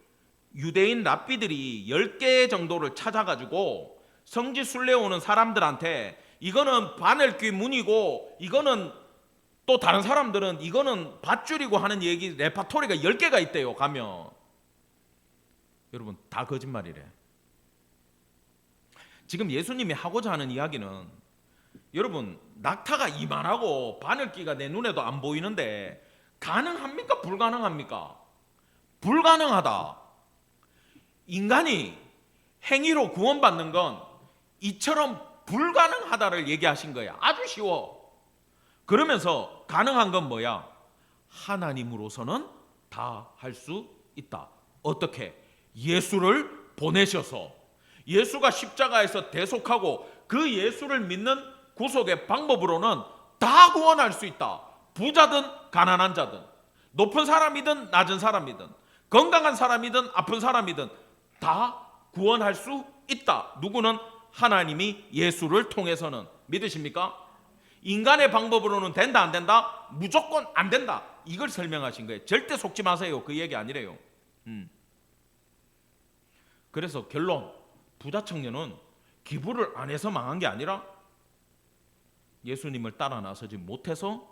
유대인 랍비들이 10개 정도를 찾아가지고 성지순례 오는 사람들한테 이거는 바늘귀 문이고 이거는 또 다른 사람들은 이거는 밧줄이고 하는 얘기 레파토리가 10개가 있대요. 가면 여러분 다 거짓말이래. 지금 예수님이 하고자 하는 이야기는, 여러분 낙타가 이만하고 바늘귀가 내 눈에도 안 보이는데 가능합니까? 불가능합니까? 불가능하다. 인간이 행위로 구원받는 건 이처럼 불가능하다를 얘기하신 거야. 아주 쉬워. 그러면서 가능한 건 뭐야? 하나님으로서는 다 할 수 있다. 어떻게? 예수를 보내셔서, 예수가 십자가에서 대속하고 그 예수를 믿는 구속의 방법으로는 다 구원할 수 있다. 부자든 가난한 자든, 높은 사람이든 낮은 사람이든, 건강한 사람이든 아픈 사람이든 다 구원할 수 있다. 누구는? 하나님이 예수를 통해서는. 믿으십니까? 인간의 방법으로는 된다 안 된다? 무조건 안 된다. 이걸 설명하신 거예요. 절대 속지 마세요. 그 얘기 아니래요. 그래서 결론, 부자 청년은 기부를 안 해서 망한 게 아니라 예수님을 따라 나서지 못해서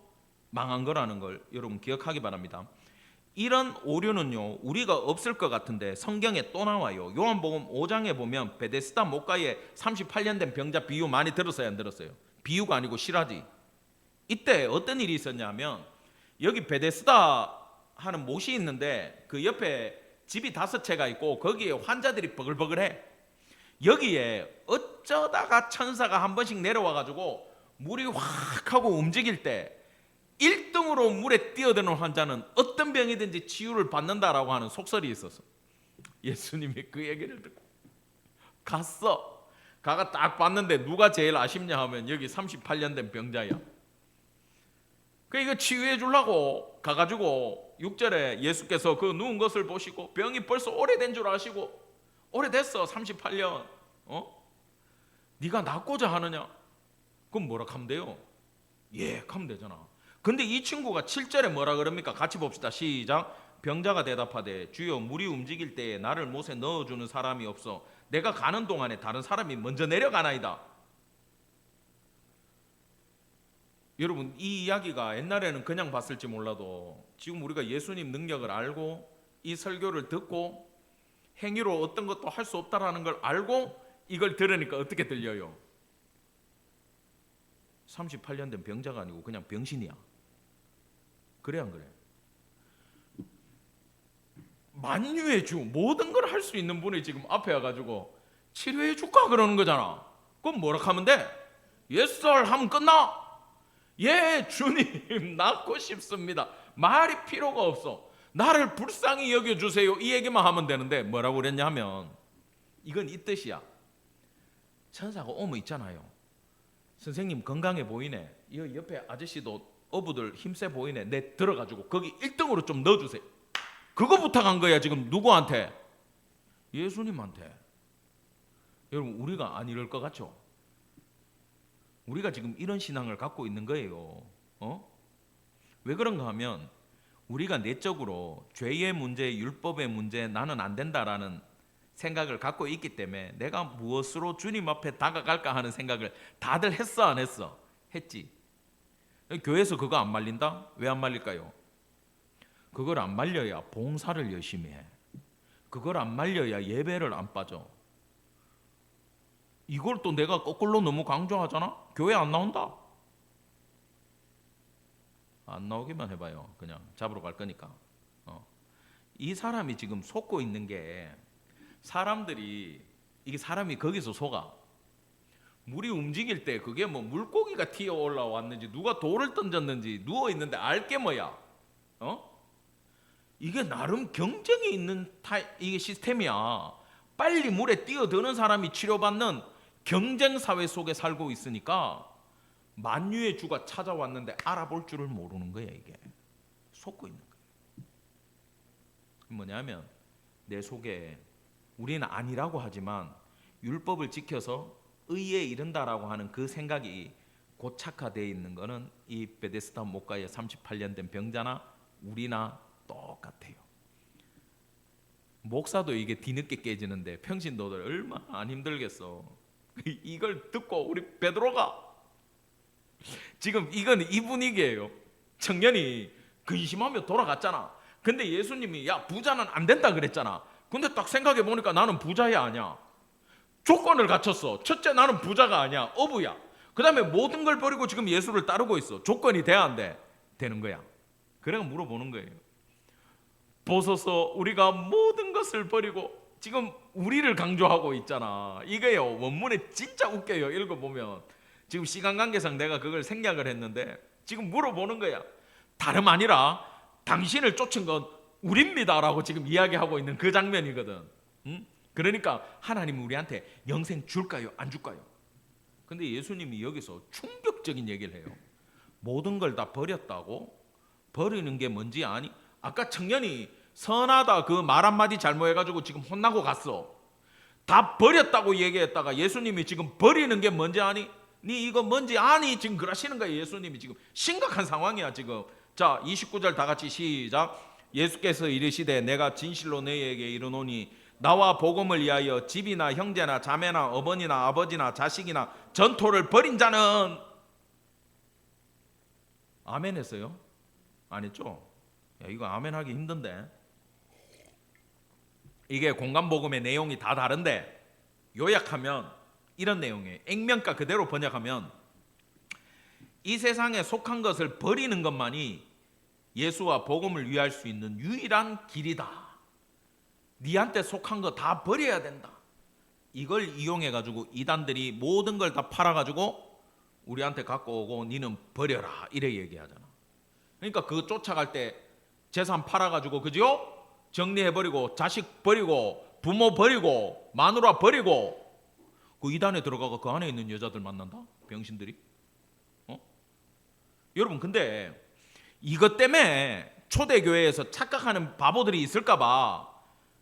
망한 거라는 걸 여러분 기억하기 바랍니다. 이런 오류는요 우리가 없을 것 같은데 성경에 또 나와요. 요한복음 5장에 보면 베데스다 못가에 38년 된 병자 비유 많이 들었어요, 안 들었어요? 비유가 아니고 실화지. 이때 어떤 일이 있었냐면 여기 베데스다 하는 못이 있는데 그 옆에 집이 5채가 있고 거기에 환자들이 버글버글해. 여기에 어쩌다가 천사가 한 번씩 내려와 가지고 물이 확 하고 움직일 때 1등으로 물에 뛰어드는 환자는 어떤 병이든지 치유를 받는다라고 하는 속설이 있었어. 예수님이 그 얘기를 듣고 갔어. 가가 딱 봤는데 누가 제일 아쉽냐 하면 여기 38년 된 병자야. 그러니까 치유해 주려고 가가지고 6절에 예수께서 그 누운 것을 보시고 병이 벌써 오래된 줄 아시고 오래됐어 38년 네가 낫고자 하느냐? 그럼 뭐라 하면 돼요? 예 하면 되잖아. 근데 이 친구가 7절에 뭐라 그럽니까? 같이 봅시다. 시작. 병자가 대답하되 주여 물이 움직일 때에 나를 못에 넣어주는 사람이 없어 내가 가는 동안에 다른 사람이 먼저 내려가나이다. 여러분 이 이야기가 옛날에는 그냥 봤을지 몰라도 지금 우리가 예수님 능력을 알고 이 설교를 듣고 행위로 어떤 것도 할 수 없다라는 걸 알고 이걸 들으니까 어떻게 들려요? 38년 된 병자가 아니고 그냥 병신이야. 그래 안 그래? 만유의 주 모든 걸 할 수 있는 분이 지금 앞에 와가지고 치료해 줄까 그러는 거잖아. 그럼 뭐라 하면 돼? 예스 하면 끝나? 예 주님 낫고 싶습니다. 말이 필요가 없어. 나를 불쌍히 여겨주세요 이 얘기만 하면 되는데 뭐라고 그랬냐 하면 이건 이 뜻이야. 천사가 오면 있잖아요. 선생님 건강해 보이네. 이 옆에 아저씨도 어부들 힘세 보이네. 내 들어가지고 거기 1등으로 좀 넣어주세요. 그거 부탁한 거야 지금. 누구한테? 예수님한테. 여러분 우리가 안 이럴 것 같죠? 우리가 지금 이런 신앙을 갖고 있는 거예요. 왜 그런가 하면 우리가 내적으로 죄의 문제, 율법의 문제, 나는 안 된다라는 생각을 갖고 있기 때문에 내가 무엇으로 주님 앞에 다가갈까 하는 생각을 다들 했어 안 했어? 했지. 교회에서 그거 안 말린다? 왜 안 말릴까요? 그걸 안 말려야 봉사를 열심히 해. 그걸 안 말려야 예배를 안 빠져. 이걸 또 내가 거꾸로 너무 강조하잖아? 교회 안 나온다? 안 나오기만 해봐요. 그냥 잡으러 갈 거니까. 이 사람이 지금 속고 있는 게 사람들이 이게 사람이 거기서 속아. 물이 움직일 때 그게 뭐 물고기가 튀어 올라왔는지 누가 돌을 던졌는지 누워 있는데 알게 뭐야? 이게 나름 경쟁이 있는 이게 시스템이야. 빨리 물에 뛰어드는 사람이 치료받는 경쟁 사회 속에 살고 있으니까 만유의 주가 찾아왔는데 알아볼 줄을 모르는 거야. 이게 속고 있는 거야. 뭐냐면 내 속에 우리는 아니라고 하지만 율법을 지켜서 의에 이른다라고 하는 그 생각이 고착화되어 있는 거는 이 베데스다 못가에 38년 된 병자나 우리나 똑같아요. 목사도 이게 뒤늦게 깨지는데 평신도들 얼마나 안 힘들겠어. 이걸 듣고 우리 베드로가 지금 이건 이 분위기예요. 청년이 근심하며 돌아갔잖아. 근데 예수님이 야 부자는 안 된다 그랬잖아. 근데 딱 생각해 보니까 나는 부자야 아니야. 조건을 갖췄어. 첫째 나는 부자가 아니야. 어부야. 그 다음에 모든 걸 버리고 지금 예수를 따르고 있어. 조건이 돼야 안 돼? 되는 거야. 그래가 물어보는 거예요. 보소서 우리가 모든 것을 버리고 지금 우리를 강조하고 있잖아. 이게요 원문에 진짜 웃겨요. 읽어보면 지금 시간 관계상 내가 그걸 생략을 했는데 지금 물어보는 거야. 다름 아니라 당신을 쫓은 건 우리입니다 라고 지금 이야기하고 있는 그 장면이거든. 그러니까 하나님은 우리한테 영생 줄까요 안 줄까요? 근데 예수님이 여기서 충격적인 얘기를 해요. 모든 걸 다 버렸다고? 버리는 게 뭔지 아니? 아까 청년이 선하다 그 말 한마디 잘못해가지고 지금 혼나고 갔어. 다 버렸다고 얘기했다가 예수님이 지금 버리는 게 뭔지 아니? 니 이거 뭔지 아니? 지금 그러시는 거예요. 예수님이 지금 심각한 상황이야 지금. 자 29절 다 같이 시작. 예수께서 이르시되 내가 진실로 너희에게 이르노니 나와 복음을 위하여 집이나 형제나 자매나 어머니나 아버지나 자식이나 전토를 벌인 자는 아멘 했어요? 안 했죠? 야, 이거 아멘 하기 힘든데. 이게 공간복음의 내용이 다 다른데 요약하면 이런 내용이에요. 액면가 그대로 번역하면 이 세상에 속한 것을 버리는 것만이 예수와 복음을 위할 수 있는 유일한 길이다. 니한테 속한 거 다 버려야 된다. 이걸 이용해 가지고 이단들이 모든 걸 다 팔아 가지고 우리한테 갖고 오고 니는 버려라 이래 얘기하잖아. 그러니까 그거 쫓아갈 때 재산 팔아 가지고 그죠? 정리해 버리고 자식 버리고 부모 버리고 마누라 버리고 그 이단에 들어가고 그 안에 있는 여자들 만난다? 병신들이? 여러분 근데 이것 때문에 초대교회에서 착각하는 바보들이 있을까 봐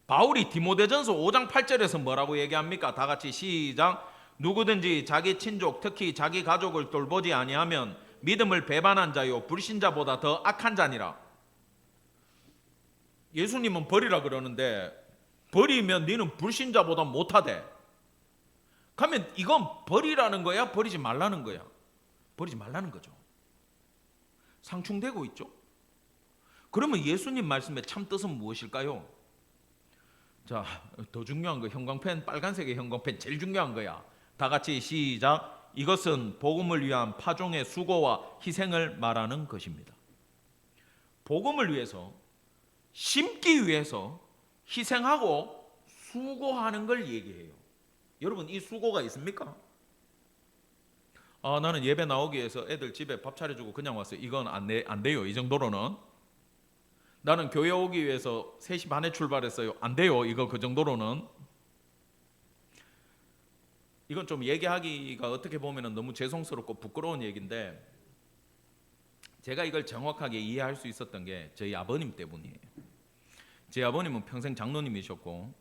바울이 디모데전서 5장 8절에서 뭐라고 얘기합니까? 다 같이 시작. 누구든지 자기 친족 특히 자기 가족을 돌보지 아니하면 믿음을 배반한 자요 불신자보다 더 악한 자니라. 예수님은 버리라 그러는데 버리면 너는 불신자보다 못하대. 그러면 이건 버리라는 거야? 버리지 말라는 거야? 버리지 말라는 거죠. 상충되고 있죠. 그러면 예수님 말씀의 참 뜻은 무엇일까요? 자, 더 중요한 거 형광펜, 빨간색의 형광펜 제일 중요한 거야. 다 같이 시작. 이것은 복음을 위한 파종의 수고와 희생을 말하는 것입니다. 복음을 위해서 심기 위해서 희생하고 수고하는 걸 얘기해요. 여러분 이 수고가 있습니까? 나는 예배 나오기 위해서 애들 집에 밥 차려주고 그냥 왔어요. 이건 안 돼요. 이 정도로는. 나는 교회 오기 위해서 3시 반에 출발했어요. 안 돼요. 이거 그 정도로는. 이건 좀 얘기하기가 어떻게 보면 너무 죄송스럽고 부끄러운 얘기인데 제가 이걸 정확하게 이해할 수 있었던 게 저희 아버님 때문이에요. 제 아버님은 평생 장로님이셨고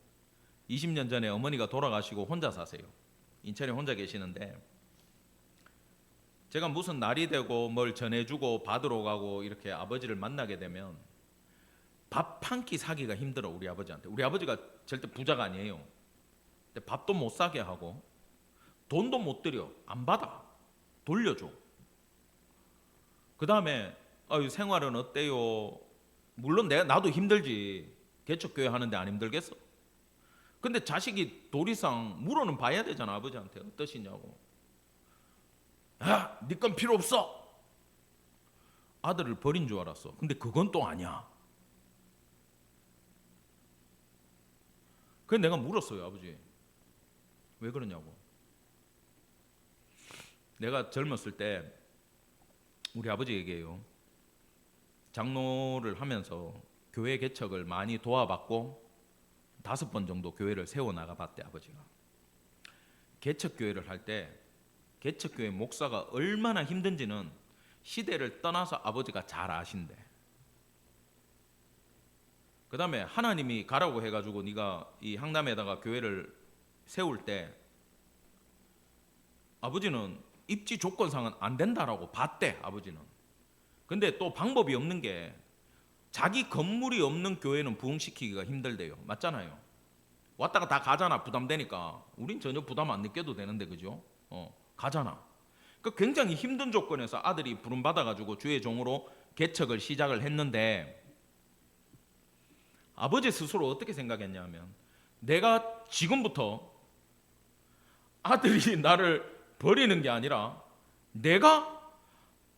20년 전에 어머니가 돌아가시고 혼자 사세요. 인천에 혼자 계시는데 제가 무슨 날이 되고 뭘 전해주고 받으러 가고 이렇게 아버지를 만나게 되면 밥 한 끼 사기가 힘들어. 우리 아버지한테. 우리 아버지가 절대 부자가 아니에요. 근데 밥도 못 사게 하고 돈도 못 드려. 안 받아. 돌려줘. 그 다음에 생활은 어때요? 물론 나도 힘들지. 개척교회 하는데 안 힘들겠어? 근데 자식이 도리상 물어는 봐야 되잖아. 아버지한테 어떠시냐고. 야, 네 건 필요 없어. 아들을 버린 줄 알았어. 근데 그건 또 아니야. 그래서 내가 물었어요. 아버지 왜 그러냐고. 내가 젊었을 때 우리 아버지 얘기해요. 장로를 하면서 교회 개척을 많이 도와봤고 5번 정도 교회를 세워나가 봤대. 아버지가 개척교회를 할 때 개척교회 목사가 얼마나 힘든지는 시대를 떠나서 아버지가 잘 아신대. 그 다음에 하나님이 가라고 해가지고 네가 이 항남에다가 교회를 세울 때 아버지는 입지 조건상은 안 된다라고 봤대. 아버지는. 근데 또 방법이 없는 게 자기 건물이 없는 교회는 부흥시키기가 힘들대요. 맞잖아요. 왔다가 다 가잖아. 부담되니까. 우린 전혀 부담 안 느껴도 되는데 그죠? 가잖아. 그 굉장히 힘든 조건에서 아들이 부름받아가지고 주의 종으로 개척을 시작을 했는데 아버지 스스로 어떻게 생각했냐면 내가 지금부터 아들이 나를 버리는 게 아니라 내가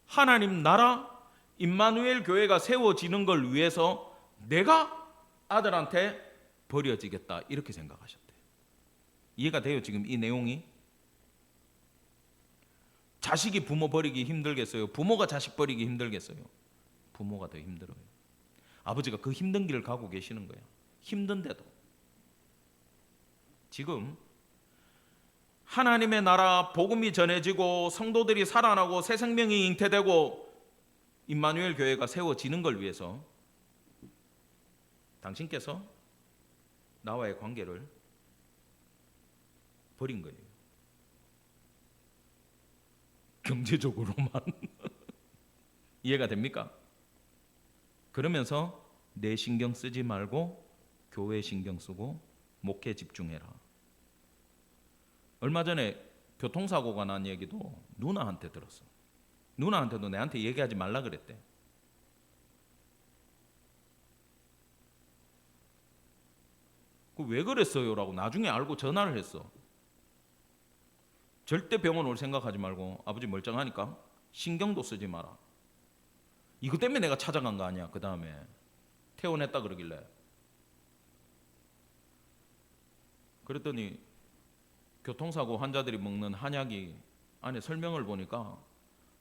하나님 나라 임마누엘 교회가 세워지는 걸 위해서 내가 아들한테 버려지겠다 이렇게 생각하셨대. 이해가 돼요? 지금 이 내용이? 자식이 부모 버리기 힘들겠어요? 부모가 자식 버리기 힘들겠어요? 부모가 더 힘들어요. 아버지가 그 힘든 길을 가고 계시는 거예요. 힘든데도 지금 하나님의 나라 복음이 전해지고 성도들이 살아나고 새 생명이 잉태되고 임마누엘 교회가 세워지는 걸 위해서 당신께서 나와의 관계를 버린 거예요. 경제적으로만. 이해가 됩니까? 그러면서 내 신경 쓰지 말고 교회 신경 쓰고 목회 집중해라. 얼마 전에 교통사고가 난 얘기도 누나한테 들었어. 누나한테도 내한테 얘기하지 말라 그랬대. 왜 그랬어요? 라고 나중에 알고 전화를 했어. 절대 병원 올 생각하지 말고 아버지 멀쩡하니까 신경도 쓰지 마라. 이거 때문에 내가 찾아간 거 아니야. 그 다음에 퇴원했다 그러길래. 그랬더니 교통사고 환자들이 먹는 한약이 안에 설명을 보니까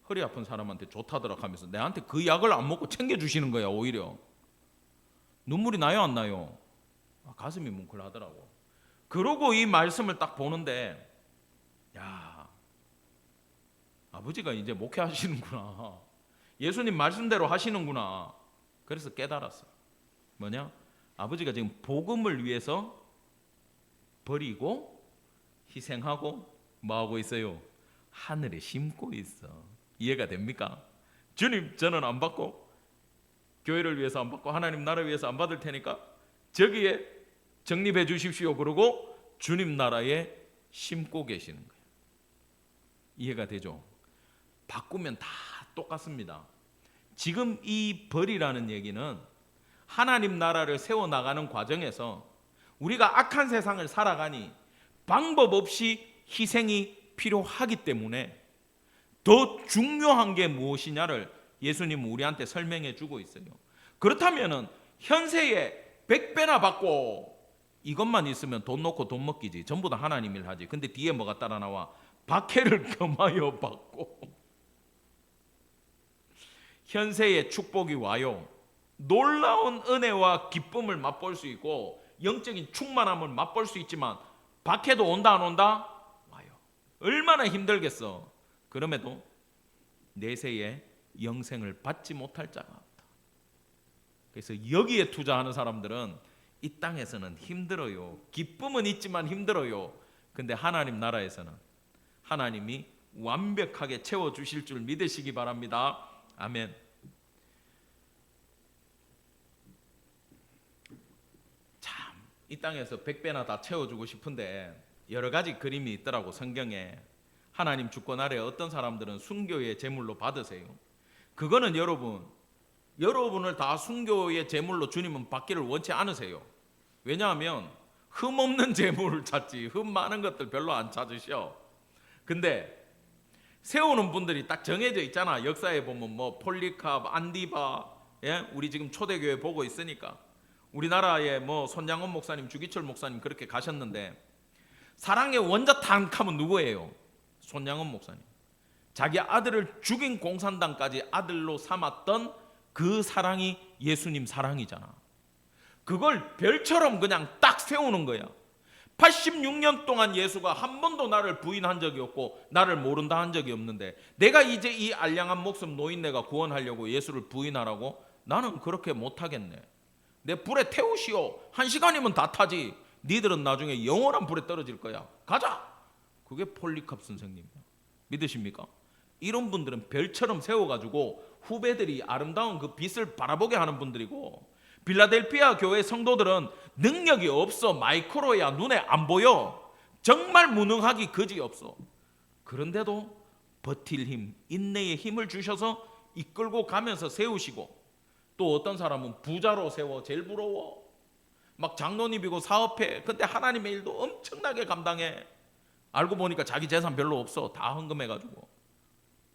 허리 아픈 사람한테 좋다더라 하면서 내한테 그 약을 안 먹고 챙겨주시는 거야. 오히려 눈물이 나요 안 나요? 가슴이 뭉클하더라고. 그러고 이 말씀을 딱 보는데 야, 아버지가 이제 목회하시는구나. 예수님 말씀대로 하시는구나. 그래서 깨달았어. 뭐냐? 아버지가 지금 복음을 위해서 버리고 희생하고 뭐하고 있어요? 하늘에 심고 있어. 이해가 됩니까? 주님, 저는 안 받고 교회를 위해서 안 받고 하나님 나라 위해서 안 받을 테니까 저기에 적립해 주십시오. 그러고 주님 나라에 심고 계시는 거예요. 이해가 되죠? 바꾸면 다 똑같습니다. 지금 이 벌이라는 얘기는 하나님 나라를 세워나가는 과정에서 우리가 악한 세상을 살아가니 방법 없이 희생이 필요하기 때문에 더 중요한 게 무엇이냐를 예수님은 우리한테 설명해 주고 있어요. 그렇다면 현세에 100배나 받고 이것만 있으면 돈 놓고 돈 먹기지. 전부 다 하나님 일 하지. 근데 뒤에 뭐가 따라 나와? 박해를 겸하여 받고 현세에 축복이 와요. 놀라운 은혜와 기쁨을 맛볼 수 있고 영적인 충만함을 맛볼 수 있지만 박해도 온다 안 온다? 와요. 얼마나 힘들겠어. 그럼에도 내세에 영생을 받지 못할 자가 없다. 그래서 여기에 투자하는 사람들은 이 땅에서는 힘들어요. 기쁨은 있지만 힘들어요. 근데 하나님 나라에서는 하나님이 완벽하게 채워주실 줄 믿으시기 바랍니다. 아멘. 참, 이 땅에서 100배나 다 채워주고 싶은데 여러 가지 그림이 있더라고. 성경에 하나님 주권 아래 어떤 사람들은 순교의 제물로 받으세요. 그거는 여러분을 다 순교의 제물로 주님은 받기를 원치 않으세요. 왜냐하면 흠 없는 제물을 찾지 흠 많은 것들 별로 안 찾으셔. 근데 세우는 분들이 딱 정해져 있잖아. 역사에 보면 뭐 폴리캅, 안디바, 예? 우리 지금 초대교회 보고 있으니까 우리나라에 뭐 손양원 목사님, 주기철 목사님 그렇게 가셨는데 사랑의 원자탄 하면 누구예요? 손양원 목사님. 자기 아들을 죽인 공산당까지 아들로 삼았던 그 사랑이 예수님 사랑이잖아. 그걸 별처럼 그냥 딱 세우는 거야. 86년 동안 예수가 한 번도 나를 부인한 적이 없고 나를 모른다 한 적이 없는데 내가 이제 이 알량한 목숨 노인네가 구원하려고 예수를 부인하라고? 나는 그렇게 못하겠네. 내 불에 태우시오. 1시간이면 다 타지. 니들은 나중에 영원한 불에 떨어질 거야. 가자. 그게 폴리캅 선생님이야. 믿으십니까? 이런 분들은 별처럼 세워가지고 후배들이 아름다운 그 빛을 바라보게 하는 분들이고, 빌라델피아 교회 성도들은 능력이 없어. 마이크로야. 눈에 안 보여. 정말 무능하기 그지없어. 그런데도 버틸 힘, 인내의 힘을 주셔서 이끌고 가면서 세우시고, 또 어떤 사람은 부자로 세워. 제일 부러워. 막 장로님이고 사업해. 근데 하나님의 일도 엄청나게 감당해. 알고 보니까 자기 재산 별로 없어. 다 헌금해가지고,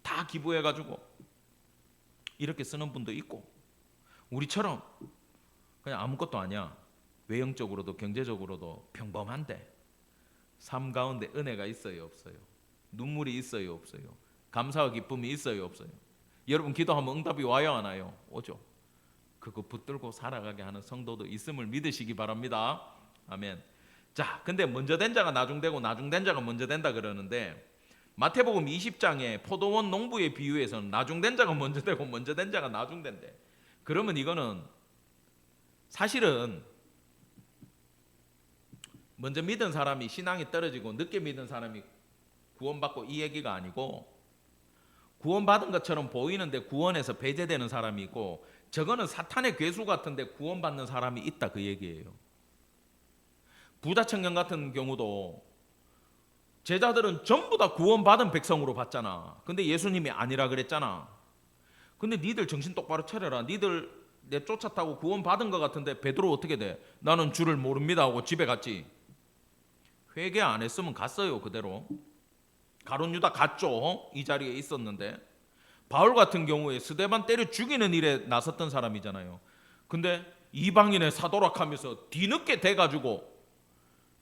다 기부해가지고 이렇게 쓰는 분도 있고, 우리처럼 그냥 아무것도 아니야. 외형적으로도 경제적으로도 평범한데 삶 가운데 은혜가 있어요 없어요? 눈물이 있어요 없어요? 감사와 기쁨이 있어요 없어요? 여러분 기도하면 응답이 와요 안 와요? 오죠. 그거 붙들고 살아가게 하는 성도도 있음을 믿으시기 바랍니다. 아멘. 자, 근데 먼저 된 자가 나중되고 나중된 자가 먼저 된다 그러는데, 마태복음 20장에 포도원 농부의 비유에서는 나중된 자가 먼저 되고 먼저 된 자가 나중된대. 그러면 이거는 사실은 먼저 믿은 사람이 신앙이 떨어지고 늦게 믿은 사람이 구원받고 이 얘기가 아니고, 구원받은 것처럼 보이는데 구원에서 배제되는 사람이 있고, 저거는 사탄의 괴수 같은데 구원받는 사람이 있다, 그 얘기예요. 부자 청년 같은 경우도 제자들은 전부 다 구원받은 백성으로 봤잖아. 근데 예수님이 아니라 그랬잖아. 근데 니들 정신 똑바로 차려라. 니들 내 쫓았다고 구원받은 것 같은데 베드로 어떻게 돼? 나는 주를 모릅니다 하고 집에 갔지. 회개 안 했으면 갔어요, 그대로. 가룟 유다 갔죠. 이 자리에 있었는데. 바울 같은 경우에 스데반 때려 죽이는 일에 나섰던 사람이잖아요. 근데 이방인의 사도락하면서 뒤늦게 돼가지고,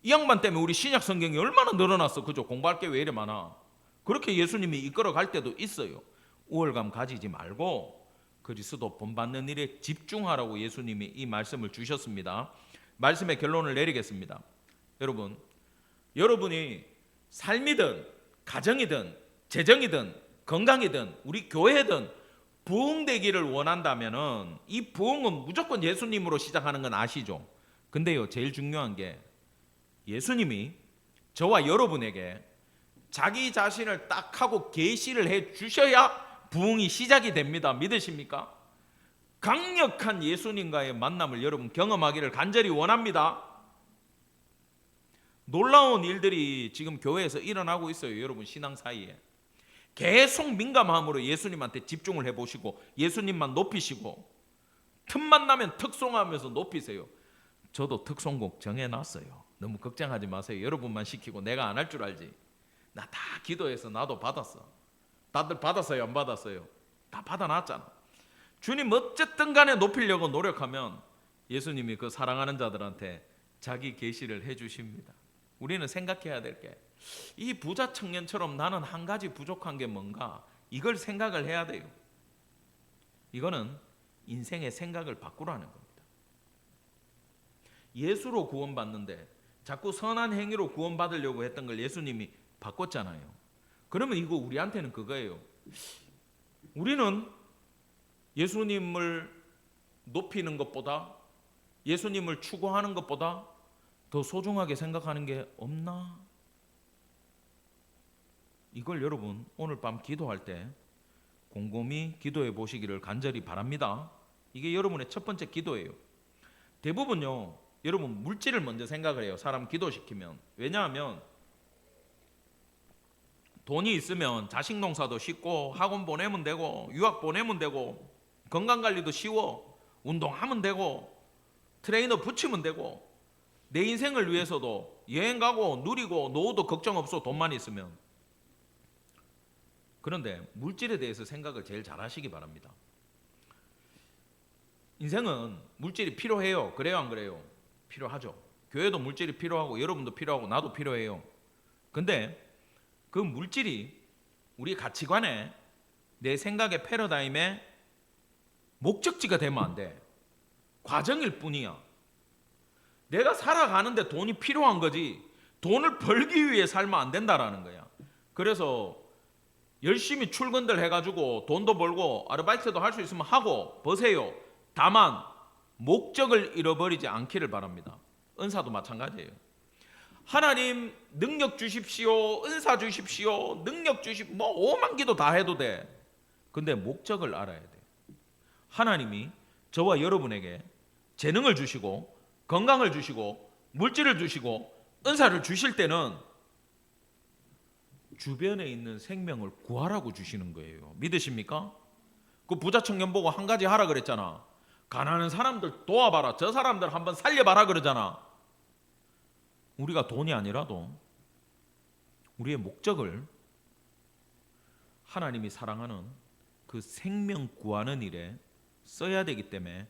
이 양반 때문에 우리 신약 성경이 얼마나 늘어났어. 그죠? 공부할 게 왜 이래 많아. 그렇게 예수님이 이끌어 갈 때도 있어요. 우월감 가지지 말고 그리스도 본받는 일에 집중하라고 예수님이 이 말씀을 주셨습니다. 말씀의 결론을 내리겠습니다. 여러분이 삶이든 가정이든 재정이든 건강이든 우리 교회든 부흥되기를 원한다면은 이 부흥은 무조건 예수님으로 시작하는 건 아시죠? 근데요, 제일 중요한 게 예수님이 저와 여러분에게 자기 자신을 딱 하고 계시를 해 주셔야 부흥이 시작이 됩니다. 믿으십니까? 강력한 예수님과의 만남을 여러분 경험하기를 간절히 원합니다. 놀라운 일들이 지금 교회에서 일어나고 있어요. 여러분 신앙 사이에 계속 민감함으로 예수님한테 집중을 해보시고 예수님만 높이시고, 틈만 나면 특송하면서 높이세요. 저도 특송곡 정해놨어요. 너무 걱정하지 마세요. 여러분만 시키고 내가 안 할 줄 알지. 나 다 기도해서 나도 받았어. 다들 받았어요, 안 받았어요? 다 받아놨잖아. 주님 어쨌든 간에 높이려고 노력하면 예수님이 그 사랑하는 자들한테 자기 계시를 해주십니다. 우리는 생각해야 될 게, 이 부자 청년처럼 나는 한 가지 부족한 게 뭔가, 이걸 생각을 해야 돼요. 이거는 인생의 생각을 바꾸라는 겁니다. 예수로 구원받는데 자꾸 선한 행위로 구원받으려고 했던 걸 예수님이 바꿨잖아요. 그러면 이거 우리한테는 그거예요. 우리는 예수님을 높이는 것보다, 예수님을 추구하는 것보다 더 소중하게 생각하는 게 없나? 이걸 여러분 오늘 밤 기도할 때 곰곰이 기도해 보시기를 간절히 바랍니다. 이게 여러분의 첫 번째 기도예요. 대부분요, 여러분 물질을 먼저 생각을 해요. 사람 기도시키면. 왜냐하면 돈이 있으면 자식 농사도 쉽고, 학원 보내면 되고, 유학 보내면 되고, 건강관리도 쉬워, 운동하면 되고, 트레이너 붙이면 되고, 내 인생을 위해서도 여행 가고 누리고 노후도 걱정 없어, 돈만 있으면. 그런데 물질에 대해서 생각을 제일 잘 하시기 바랍니다. 인생은 물질이 필요해요. 그래요, 안 그래요? 필요하죠. 교회도 물질이 필요하고 여러분도 필요하고 나도 필요해요. 근데 그 물질이 우리 가치관에, 내 생각의 패러다임에 목적지가 되면 안 돼. 과정일 뿐이야. 내가 살아가는데 돈이 필요한 거지, 돈을 벌기 위해 살면 안 된다라는 거야. 그래서 열심히 출근들 해가지고 돈도 벌고 아르바이트도 할 수 있으면 하고 버세요. 다만 목적을 잃어버리지 않기를 바랍니다. 은사도 마찬가지예요. 하나님 능력 주십시오, 은사 주십시오, 능력 주십시오, 뭐 오만 기도 다 해도 돼. 근데 목적을 알아야 돼. 하나님이 저와 여러분에게 재능을 주시고 건강을 주시고 물질을 주시고 은사를 주실 때는 주변에 있는 생명을 구하라고 주시는 거예요. 믿으십니까? 그 부자 청년 보고 한 가지 하라 그랬잖아. 가난한 사람들 도와봐라, 저 사람들 한번 살려봐라 그러잖아. 우리가 돈이 아니라도 우리의 목적을 하나님이 사랑하는 그 생명 구하는 일에 써야 되기 때문에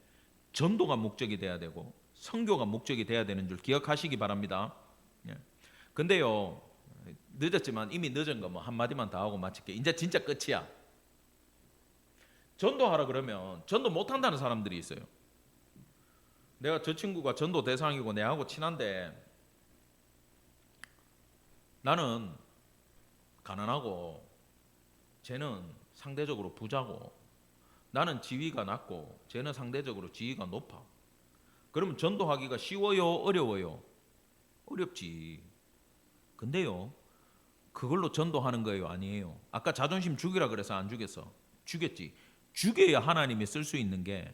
전도가 목적이 돼야 되고 선교가 목적이 돼야 되는 줄 기억하시기 바랍니다. 근데요, 늦었지만 이미 늦은 거 뭐 한마디만 더 하고 마칠게. 이제 진짜 끝이야. 전도하라 그러면 전도 못한다는 사람들이 있어요. 내가 저 친구가 전도 대상이고 내하고 친한데 나는 가난하고 쟤는 상대적으로 부자고, 나는 지위가 낮고 쟤는 상대적으로 지위가 높아. 그러면 전도하기가 쉬워요? 어려워요? 어렵지. 근데요, 그걸로 전도하는 거예요? 아니에요. 아까 자존심 죽이라 그래서 안 죽였어. 죽였지. 죽여야 하나님이 쓸 수 있는 게,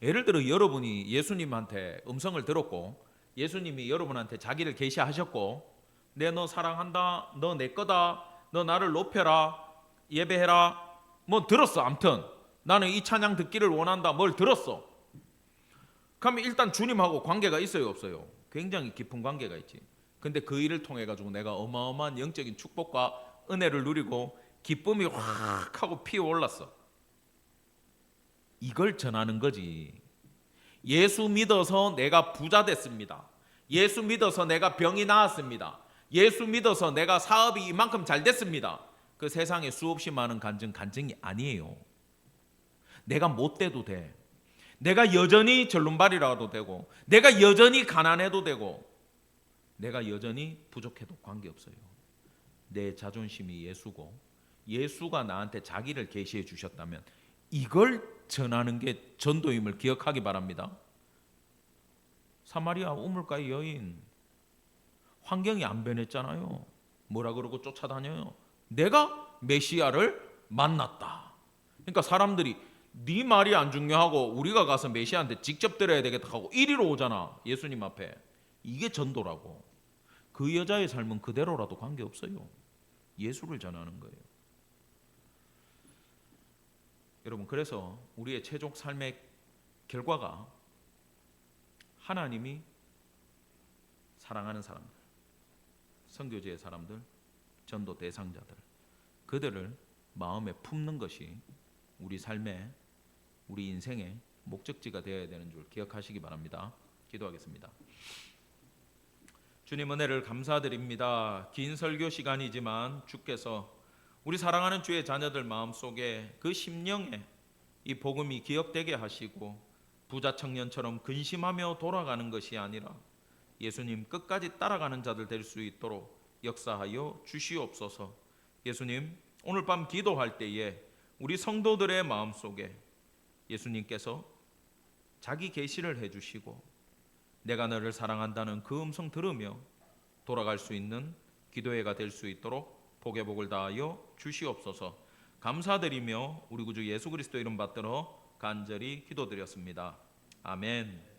예를 들어 여러분이 예수님한테 음성을 들었고 예수님이 여러분한테 자기를 계시하셨고, 내 너 사랑한다, 너 내 거다, 너 나를 높여라, 예배해라, 뭐 들었어. 암튼 나는 이 찬양 듣기를 원한다, 뭘 들었어. 그러면 일단 주님하고 관계가 있어요, 없어요? 굉장히 깊은 관계가 있지. 근데 그 일을 통해 가지고 내가 어마어마한 영적인 축복과 은혜를 누리고 기쁨이 확 하고 피어올랐어. 이걸 전하는 거지. 예수 믿어서 내가 부자 됐습니다. 예수 믿어서 내가 병이 나았습니다. 예수 믿어서 내가 사업이 이만큼 잘 됐습니다. 그 세상에 수없이 많은 간증이 아니에요. 내가 못 돼도 돼. 내가 여전히 절름발이라도 되고, 내가 여전히 가난해도 되고, 내가 여전히 부족해도 관계없어요. 내 자존심이 예수고 예수가 나한테 자기를 계시해 주셨다면 이걸 전하는 게 전도임을 기억하기 바랍니다. 사마리아 우물가의 여인, 환경이 안 변했잖아요. 뭐라 그러고 쫓아다녀요? 내가 메시아를 만났다. 그러니까 사람들이 네 말이 안 중요하고 우리가 가서 메시아한테 직접 들어야 되겠다 하고 이리로 오잖아, 예수님 앞에. 이게 전도라고. 그 여자의 삶은 그대로라도 관계없어요. 예수를 전하는 거예요. 여러분, 그래서 우리의 최종 삶의 결과가 하나님이 사랑하는 사람들, 선교지의 사람들, 전도 대상자들, 그들을 마음에 품는 것이 우리 삶의, 우리 인생의 목적지가 되어야 되는 줄 기억하시기 바랍니다. 기도하겠습니다. 주님, 은혜를 감사드립니다. 긴 설교 시간이지만 주께서 우리 사랑하는 주의 자녀들 마음속에 그 심령에 이 복음이 기억되게 하시고, 부자 청년처럼 근심하며 돌아가는 것이 아니라 예수님 끝까지 따라가는 자들 될 수 있도록 역사하여 주시옵소서. 예수님, 오늘 밤 기도할 때에 우리 성도들의 마음속에 예수님께서 자기 계시를 해주시고 내가 너를 사랑한다는 그 음성 들으며 돌아갈 수 있는 기도회가 될 수 있도록 복의 복을 다하여 주시옵소서. 감사드리며 우리 구주 예수 그리스도 이름 받들어 간절히 기도드렸습니다. 아멘.